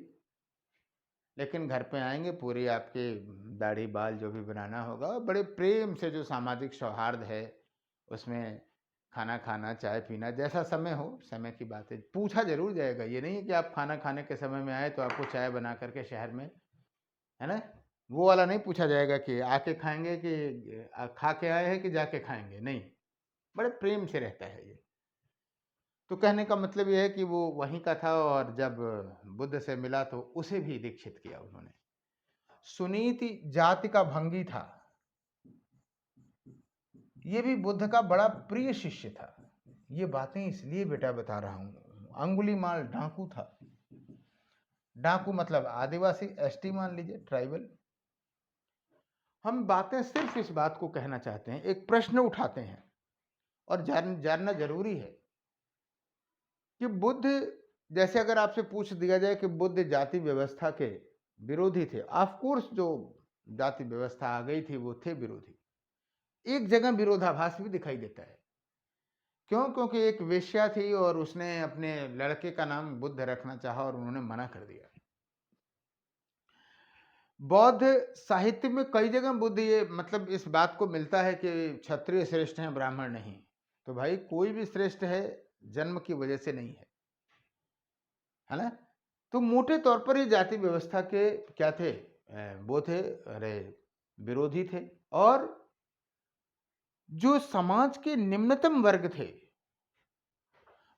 लेकिन घर पे आएंगे, पूरी आपकी दाढ़ी बाल जो भी बनाना होगा, बड़े प्रेम से, जो सामाजिक सौहार्द है उसमें खाना खाना, चाय पीना, जैसा समय हो, समय की बात है। पूछा जरूर जाएगा, ये नहीं है कि आप खाना खाने के समय में आए तो आपको चाय बना करके शहर में, है ना, वो वाला नहीं पूछा जाएगा कि आके खाएंगे कि खा के आए हैं कि जाके खाएंगे, नहीं। बड़े प्रेम से रहता है ये। तो कहने का मतलब ये है कि वो वहीं का था, और जब बुद्ध से मिला तो उसे भी दीक्षित किया उन्होंने। सुनीति जाति का भंगी था, ये भी बुद्ध का बड़ा प्रिय शिष्य था। ये बातें इसलिए बेटा बता रहा हूं। अंगुलीमाल डाकू था। डाकू मतलब आदिवासी, एसटी मान लीजिए, ट्राइबल। हम बातें सिर्फ इस बात को कहना चाहते हैं, एक प्रश्न उठाते हैं, और जानना जरूरी है कि बुद्ध, जैसे अगर आपसे पूछ दिया जाए कि बुद्ध जाति व्यवस्था के विरोधी थे, ऑफ कोर्स जो जाति व्यवस्था आ गई थी वो थे विरोधी। एक जगह विरोधाभास भी दिखाई देता है। क्यों? क्योंकि एक वेश्या थी और उसने अपने लड़के का नाम बुद्ध रखना चाहा और उन्होंने मना कर दिया। बौद्ध साहित्य में कई जगह बुद्ध, ये मतलब इस बात को मिलता है कि क्षत्रिय श्रेष्ठ हैं, ब्राह्मण नहीं। तो भाई कोई भी श्रेष्ठ है जन्म की वजह से नहीं है, है ना। तो मोटे तौर पर ये जाति व्यवस्था के क्या थे, वो थे, अरे विरोधी थे। और जो समाज के निम्नतम वर्ग थे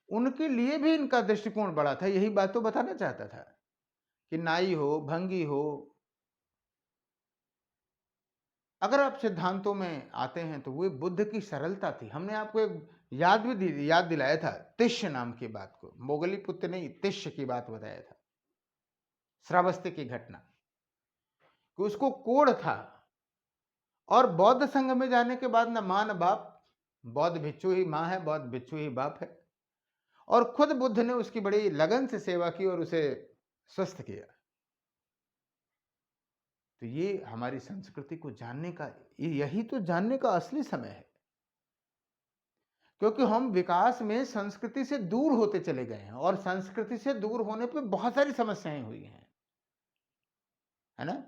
उनके लिए भी इनका दृष्टिकोण बड़ा था। यही बात तो बताना चाहता था कि नाई हो, भंगी हो, अगर आप सिद्धांतों में आते हैं तो वो बुद्ध की सरलता थी। हमने आपको एक याद दिलाया था, तिष्य नाम की बात को, मोगली पुत्र नहीं, तिष्य की बात बताया था, श्रावस्ती की घटना, कि उसको कोढ़ था और बौद्ध संघ में जाने के बाद न मां न बाप, बौद्ध भिक्षु ही मां है, बौद्ध भिक्षु ही बाप है, और खुद बुद्ध ने उसकी बड़ी लगन से सेवा की और उसे स्वस्थ किया। तो ये हमारी संस्कृति को जानने का, यही तो जानने का असली समय है, क्योंकि हम विकास में संस्कृति से दूर होते चले गए हैं और संस्कृति से दूर होने पे बहुत सारी समस्याएं हुई हैं, है ना।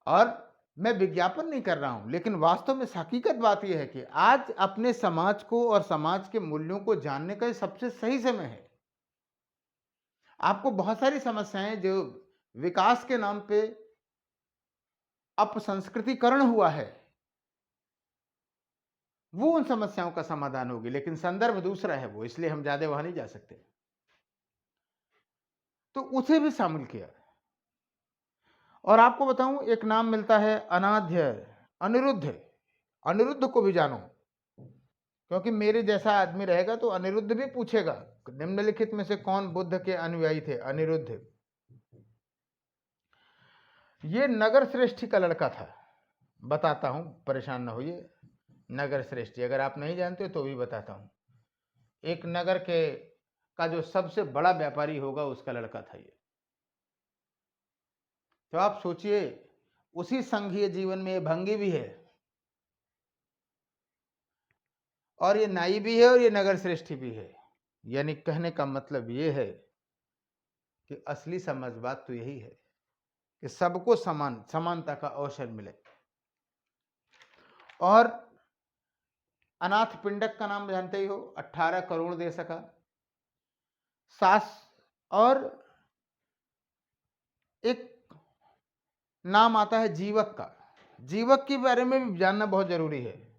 और मैं विज्ञापन नहीं कर रहा हूं, लेकिन वास्तव में हकीकत बात यह है कि आज अपने समाज को और समाज के मूल्यों को जानने का सबसे सही समय है। आपको बहुत सारी समस्याएं जो विकास के नाम पे अपसंस्कृतिकरण हुआ है, वो उन समस्याओं का समाधान होगी, लेकिन संदर्भ दूसरा है वो, इसलिए हम ज्यादा वहां नहीं जा सकते। तो उसे भी शामिल किया। और आपको बताऊं, एक नाम मिलता है अनाध्य, अनिरुद्ध। अनिरुद्ध को भी जानो, क्योंकि मेरे जैसा आदमी रहेगा तो अनिरुद्ध भी पूछेगा निम्नलिखित में से कौन बुद्ध के अनुयायी थे। अनिरुद्ध ये नगर श्रेष्ठी का लड़का था। बताता हूं, परेशान ना होइए। नगर श्रेष्ठी अगर आप नहीं जानते तो भी बताता हूं। एक नगर के का जो सबसे बड़ा व्यापारी होगा उसका लड़का था ये। तो आप सोचिए, उसी संघीय जीवन में ये भंगी भी है और ये नाई भी है और ये नगर श्रेष्ठी भी है। यानी कहने का मतलब ये है कि असली समझ बात तो यही है कि सबको समानता का अवसर मिले। और अनाथ पिंडक का नाम जानते ही हो, 18 करोड़ दे सका सास। और एक नाम आता है जीवक का। जीवक के बारे में भी जानना बहुत जरूरी है।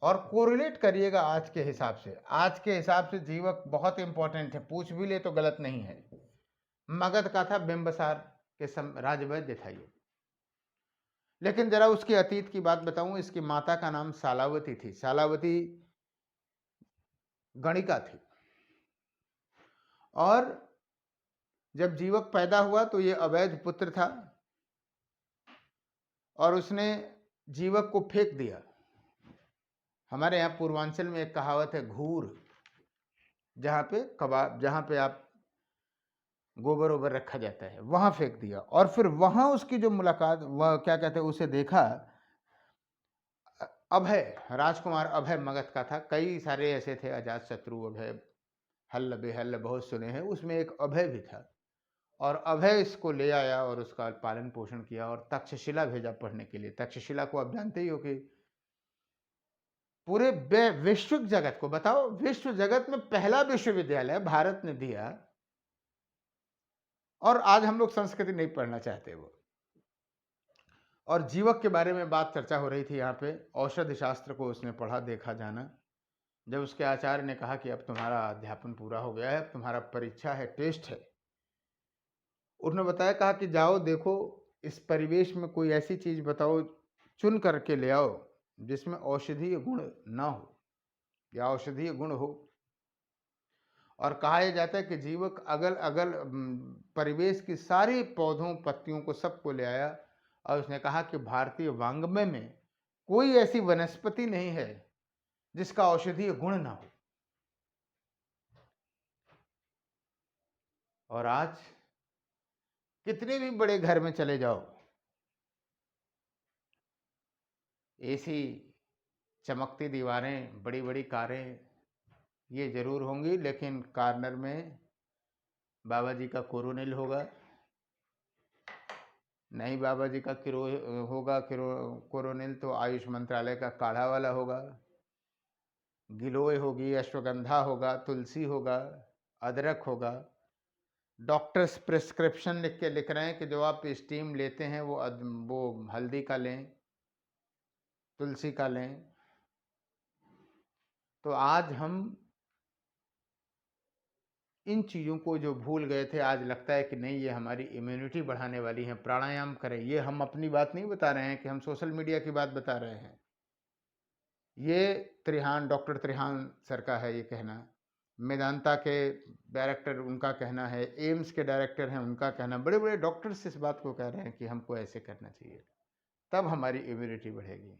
और कोरिलेट करिएगा आज के हिसाब से। आज के हिसाब से जीवक बहुत इंपॉर्टेंट है, पूछ भी ले तो गलत नहीं है। मगध का था, बिंबसार के राजवैद्य था ये। लेकिन जरा उसके अतीत की बात बताऊं, इसकी माता का नाम सालावती थी। सालावती गणिका थी। और जब जीवक पैदा हुआ तो ये अवैध पुत्र था और उसने जीवक को फेंक दिया। हमारे यहाँ पूर्वांचल में एक कहावत है, घूर, जहां पे आप गोबर ओबर रखा जाता है, वहां फेंक दिया। और फिर वहां उसकी जो मुलाकात, वह क्या कहते हैं, उसे देखा। अभय, राजकुमार अभय मगध का था। कई सारे ऐसे थे, अजात शत्रु, अभय, हल्ल बेहल्ल बहुत सुने हैं, उसमें एक अभय भी था। और अभय इसको ले आया और उसका पालन पोषण किया और तक्षशिला भेजा पढ़ने के लिए। तक्षशिला को आप जानते ही हो कि पूरे वैश्विक जगत को, बताओ, विश्व जगत में पहला विश्वविद्यालय भारत ने दिया। और आज हम लोग संस्कृति नहीं पढ़ना चाहते वो। और जीवक के बारे में बात चर्चा हो रही थी यहाँ पे। औषधि शास्त्र को उसने पढ़ा, देखा, जाना। जब उसके आचार्य ने कहा कि अब तुम्हारा अध्यापन पूरा हो गया है, अब तुम्हारा परीक्षा है, टेस्ट है, उन्होंने बताया, कहा कि जाओ देखो इस परिवेश में कोई ऐसी चीज बताओ, चुन करके ले आओ जिसमें औषधीय गुण ना हो या औषधीय गुण हो। और कहा यह जाता है कि जीवक अगल अगल परिवेश की सारी पौधों पत्तियों को सबको ले आया और उसने कहा कि भारतीय वांग्मय में कोई ऐसी वनस्पति नहीं है जिसका औषधीय गुण ना हो। और आज कितने भी बड़े घर में चले जाओ, एसी, चमकती दीवारें, बड़ी बड़ी कारें, ये जरूर होंगी, लेकिन कार्नर में बाबा जी का कोरोनिल होगा, नहीं बाबा जी का कोरोनिल तो आयुष मंत्रालय का काढ़ा वाला होगा, गिलोय होगी, अश्वगंधा होगा, तुलसी होगा, अदरक होगा। डॉक्टर्स प्रिस्क्रिप्शन लिख के लिख रहे हैं कि जो आप स्टीम लेते हैं वो हल्दी का लें, तुलसी का लें। तो आज हम इन चीज़ों को जो भूल गए थे, आज लगता है कि नहीं, ये हमारी इम्यूनिटी बढ़ाने वाली हैं, प्राणायाम करें। ये हम अपनी बात नहीं बता रहे हैं कि हम सोशल मीडिया की बात बता रहे हैं। ये डॉक्टर त्रिहान सर का है ये कहना, मेदांता के डायरेक्टर उनका कहना है, एम्स के डायरेक्टर हैं उनका कहना, बड़े बड़े डॉक्टर्स इस बात को कह रहे हैं कि हमको ऐसे करना चाहिए, तब हमारी इम्यूनिटी बढ़ेगी।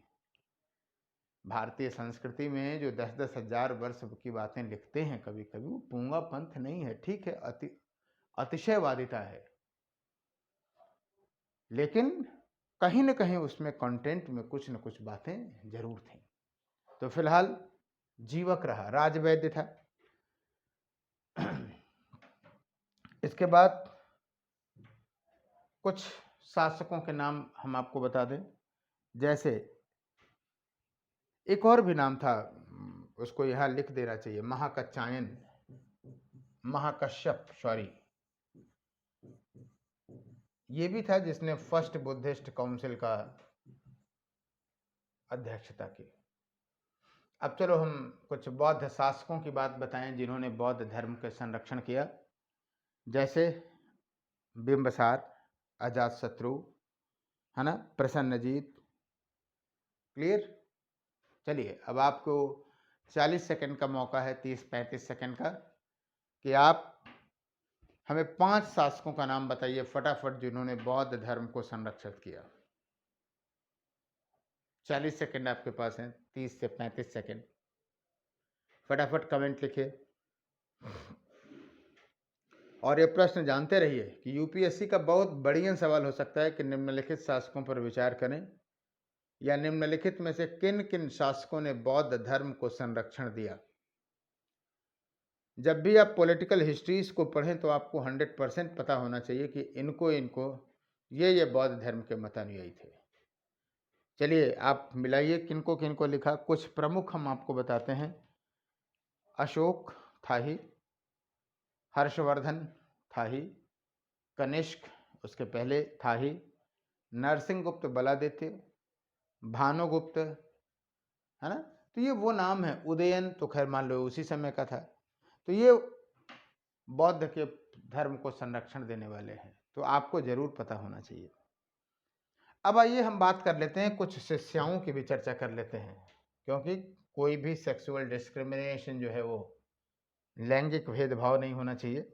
भारतीय संस्कृति में जो 10-10 हजार वर्ष की बातें लिखते हैं कभी कभी, वो पूंगा पंथ नहीं है, ठीक है, अतिशयवादिता है, लेकिन कहीं न कहीं उसमें कंटेंट में कुछ न कुछ बातें जरूर थी। तो फिलहाल जीवक रहा, राजवैद्य था। इसके बाद कुछ शासकों के नाम हम आपको बता दें, जैसे एक और भी नाम था, उसको यहाँ लिख देना चाहिए, महाकश्यप, सॉरी, ये भी था जिसने फर्स्ट बुद्धिस्ट काउंसिल का अध्यक्षता की। अब चलो हम कुछ बौद्ध शासकों की बात बताएं जिन्होंने बौद्ध धर्म के संरक्षण किया, जैसे बिंबसार, अजातशत्रु, है ना, प्रसन्नजीत। क्लियर? चलिए अब आपको 40 सेकंड का मौका है, 30-35 सेकंड का, कि आप हमें 5 शासकों का नाम बताइए फटाफट जिन्होंने बौद्ध धर्म को संरक्षित किया। 40 सेकंड आपके पास हैं, 30 से 35 सेकंड, फटाफट कमेंट लिखिए। और ये प्रश्न जानते रहिए कि यूपीएससी का बहुत बढ़िया सवाल हो सकता है कि निम्नलिखित शासकों पर विचार करें, या निम्नलिखित में से किन किन शासकों ने बौद्ध धर्म को संरक्षण दिया। जब भी आप पॉलिटिकल हिस्ट्रीज को पढ़ें तो आपको 100% पता होना चाहिए कि इनको ये बौद्ध धर्म के मतानुयायी थे। चलिए आप मिलाइए किनको किनको लिखा। कुछ प्रमुख हम आपको बताते हैं। अशोक था ही, हर्षवर्धन था ही, कनिष्क उसके पहले था ही, नरसिंहगुप्त बलादित्य, भानुगुप्त, है ना, तो ये वो नाम है। उदयन तो खैर मान लो उसी समय का था। तो ये बौद्ध के धर्म को संरक्षण देने वाले हैं, तो आपको जरूर पता होना चाहिए। अब आइए हम बात कर लेते हैं, कुछ शिष्याओं की भी चर्चा कर लेते हैं, क्योंकि कोई भी सेक्सुअल डिस्क्रिमिनेशन जो है वो लैंगिक भेदभाव नहीं होना चाहिए।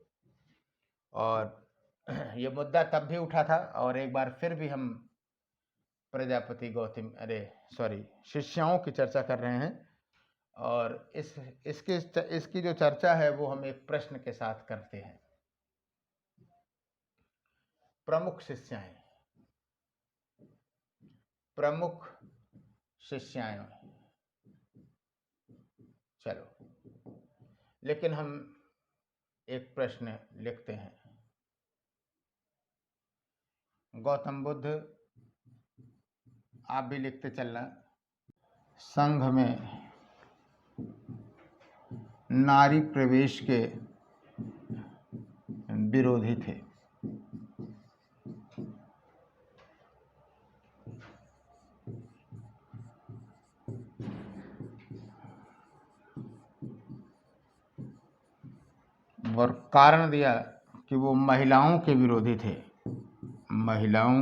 और ये मुद्दा तब भी उठा था और एक बार फिर भी हम प्रजापति गौतम शिष्याओं की चर्चा कर रहे हैं। और इसकी जो चर्चा है वो हम एक प्रश्न के साथ करते हैं। प्रमुख शिष्याएं, चलो, लेकिन हम एक प्रश्न लिखते हैं। गौतम बुद्ध, आप भी लिखते चलना, संघ में नारी प्रवेश के विरोधी थे। और कारण दिया कि वो महिलाओं के विरोधी थे, महिलाओं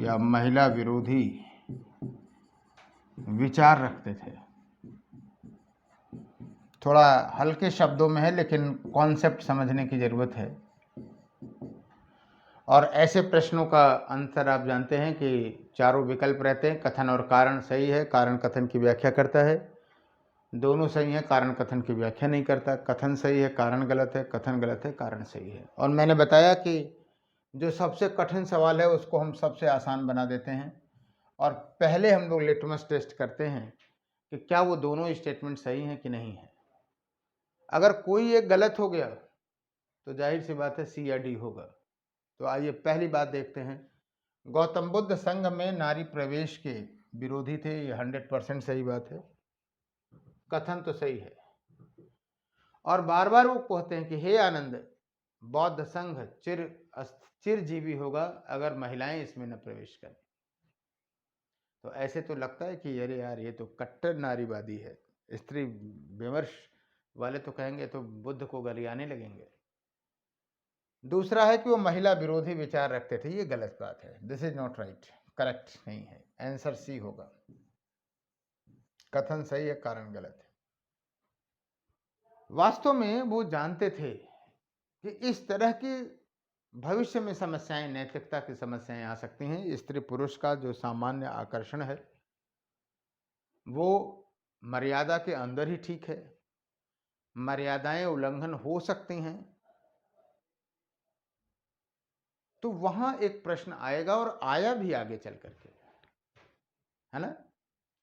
या महिला विरोधी विचार रखते थे। थोड़ा हल्के शब्दों में है लेकिन कॉन्सेप्ट समझने की जरूरत है। और ऐसे प्रश्नों का आंसर आप जानते हैं कि चारों विकल्प रहते हैं। कथन और कारण सही है, कारण कथन की व्याख्या करता है। दोनों सही है, कारण कथन की व्याख्या नहीं करता। कथन सही है, कारण गलत है, कथन गलत है, कारण सही है। और मैंने बताया कि जो सबसे कठिन सवाल है उसको हम सबसे आसान बना देते हैं और पहले हम लोग लिटमस टेस्ट करते हैं कि क्या वो दोनों स्टेटमेंट सही हैं कि नहीं है। अगर कोई एक गलत हो गया तो जाहिर सी बात है सी या डी होगा। तो आइए पहली बात देखते हैं। गौतम बुद्ध संघ में नारी प्रवेश के विरोधी थे, ये 100% सही बात है। कथन तो सही है। और बार बार वो कहते हैं कि हे आनंद, बौद्ध संघ चिरजीवी होगा अगर महिलाएं इसमें न प्रवेश करें। तो ऐसे तो लगता है कि अरे यार, ये तो कट्टर नारीवादी है। स्त्री विमर्श वाले तो कहेंगे तो बुद्ध को गरियाने लगेंगे। दूसरा है कि वो महिला विरोधी विचार रखते थे। ये गलत बात है। This is not right, correct नहीं है। आंसर सी होगा। कथन सही है, कारण गलत है। वास्तव में वो जानते थे कि इस तरह की भविष्य में समस्याएं, नैतिकता की समस्याएं आ सकती हैं। स्त्री पुरुष का जो सामान्य आकर्षण है वो मर्यादा के अंदर ही ठीक है। मर्यादाएं उल्लंघन हो सकती हैं, तो वहां एक प्रश्न आएगा, और आया भी आगे चल करके, है ना।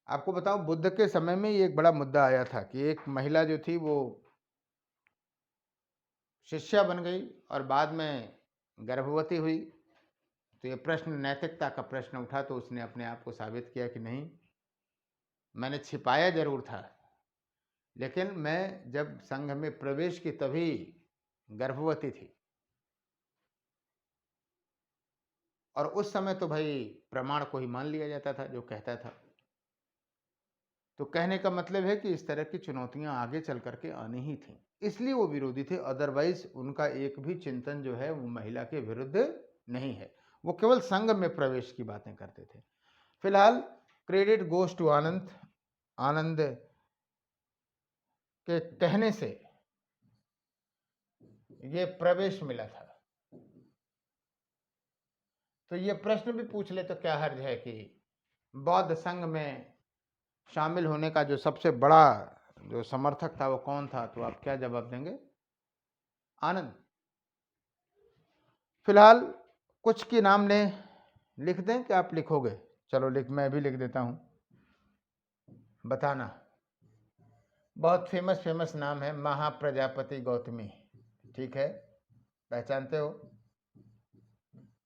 आपको बताओ, बुद्ध के समय में ये एक बड़ा मुद्दा आया था कि एक महिला जो थी वो शिष्या बन गई और बाद में गर्भवती हुई। तो ये प्रश्न, नैतिकता का प्रश्न उठा, तो उसने अपने आप को साबित किया कि नहीं, मैंने छिपाया जरूर था, लेकिन मैं जब संघ में प्रवेश की तभी गर्भवती थी। और उस समय तो भाई प्रमाण को ही मान लिया जाता था जो कहता था। तो कहने का मतलब है कि इस तरह की चुनौतियां आगे चल करके आनी ही थी, इसलिए वो विरोधी थे। अदरवाइज उनका एक भी चिंतन जो है वो महिला के विरुद्ध नहीं है। वो केवल संघ में प्रवेश की बातें करते थे। फिलहाल क्रेडिट गोज टू आनंद। आनंद के कहने से ये प्रवेश मिला था। तो ये प्रश्न भी पूछ ले तो क्या हर्ज है कि बौद्ध संघ में शामिल होने का जो सबसे बड़ा जो समर्थक था वो कौन था? तो आप क्या जवाब देंगे? आनंद। फिलहाल कुछ के नाम ले लिख दें कि आप लिखोगे? चलो मैं भी लिख देता हूं, बताना। बहुत फेमस नाम है, महाप्रजापति गौतमी। ठीक है, पहचानते हो?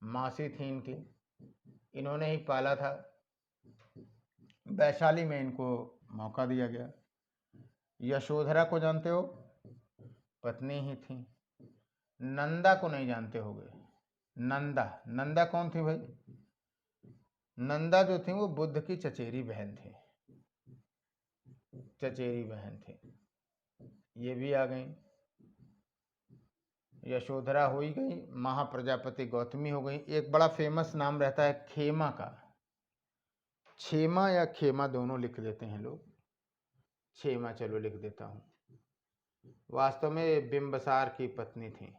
मासी थी इनकी, इन्होंने ही पाला था। वैशाली में इनको मौका दिया गया। यशोधरा को जानते हो? पत्नी ही थी। नंदा को नहीं जानते होगे। नंदा कौन थी भाई? नंदा जो थी वो बुद्ध की चचेरी बहन थी। चचेरी बहन थी। ये भी आ गई। यशोधरा हो ही गई, महाप्रजापति गौतमी हो गई। एक बड़ा फेमस नाम रहता है खेमा का। छेमा या खेमा दोनों लिख देते हैं लोग। छेमा चलो लिख देता हूं। वास्तव में बिंबसार की पत्नी थी।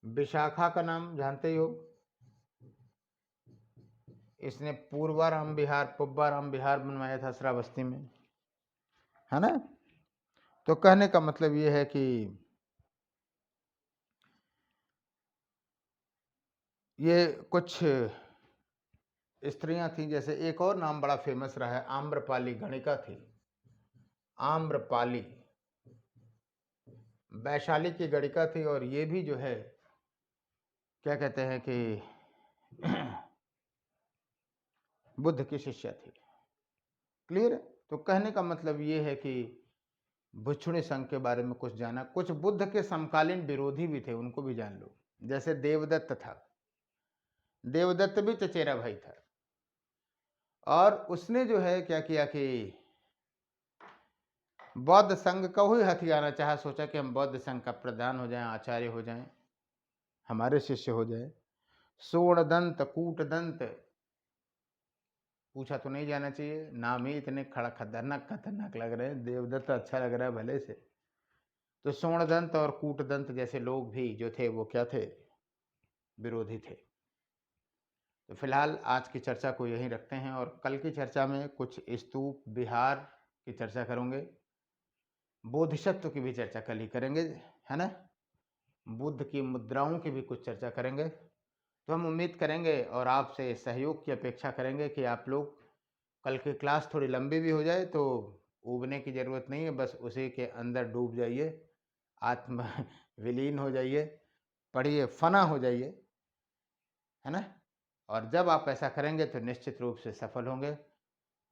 विशाखा का नाम जानते ही हो। इसने पूर्वाराम विहार, पुब्बाराम विहार बनवाया था श्रावस्ती में, है ना। तो कहने का मतलब ये है कि ये कुछ स्त्रियां थी। जैसे एक और नाम बड़ा फेमस रहा है, आम्रपाली गणिका थी। आम्रपाली वैशाली की गणिका थी, और ये भी जो है क्या कहते हैं कि बुद्ध की शिष्या थी। क्लियर है? तो कहने का मतलब ये है कि भिक्षुणी संघ के बारे में कुछ जाना। कुछ बुद्ध के समकालीन विरोधी भी थे, उनको भी जान लो। जैसे देवदत्त था। देवदत्त भी चचेरा भाई था, और उसने जो है क्या किया कि बौद्ध संघ को ही हथियाना चाहा। सोचा कि हम बौद्ध संघ का प्रधान हो जाएं, आचार्य हो जाएं, हमारे शिष्य हो जाए। सोणदंत, कूटदंत, पूछा तो नहीं जाना चाहिए, नाम ही इतने खतरनाक लग रहे हैं। देवदत्त अच्छा लग रहा है भले से। तो सोणदंत और कूटदंत जैसे लोग भी जो थे वो क्या थे? विरोधी थे। तो फिलहाल आज की चर्चा को यहीं रखते हैं, और कल की चर्चा में कुछ स्तूप विहार की चर्चा करेंगे। बोधिसत्व की भी चर्चा कल ही करेंगे, है ना। बुद्ध की मुद्राओं की भी कुछ चर्चा करेंगे। तो हम उम्मीद करेंगे और आपसे सहयोग की अपेक्षा करेंगे कि आप लोग कल की क्लास थोड़ी लंबी भी हो जाए तो ऊबने की ज़रूरत नहीं है, बस उसी के अंदर डूब जाइए, आत्म विलीन हो जाइए, पढ़िए, फना हो जाइए, है ना। और जब आप ऐसा करेंगे तो निश्चित रूप से सफल होंगे।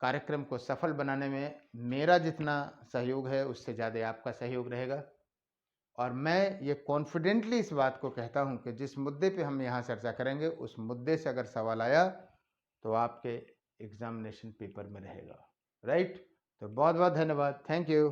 कार्यक्रम को सफल बनाने में मेरा जितना सहयोग है उससे ज़्यादा आपका सहयोग रहेगा। और मैं ये कॉन्फिडेंटली इस बात को कहता हूँ कि जिस मुद्दे पे हम यहाँ चर्चा करेंगे उस मुद्दे से अगर सवाल आया तो आपके एग्जामिनेशन पेपर में रहेगा। राइट? तो बहुत बहुत धन्यवाद। Thank you.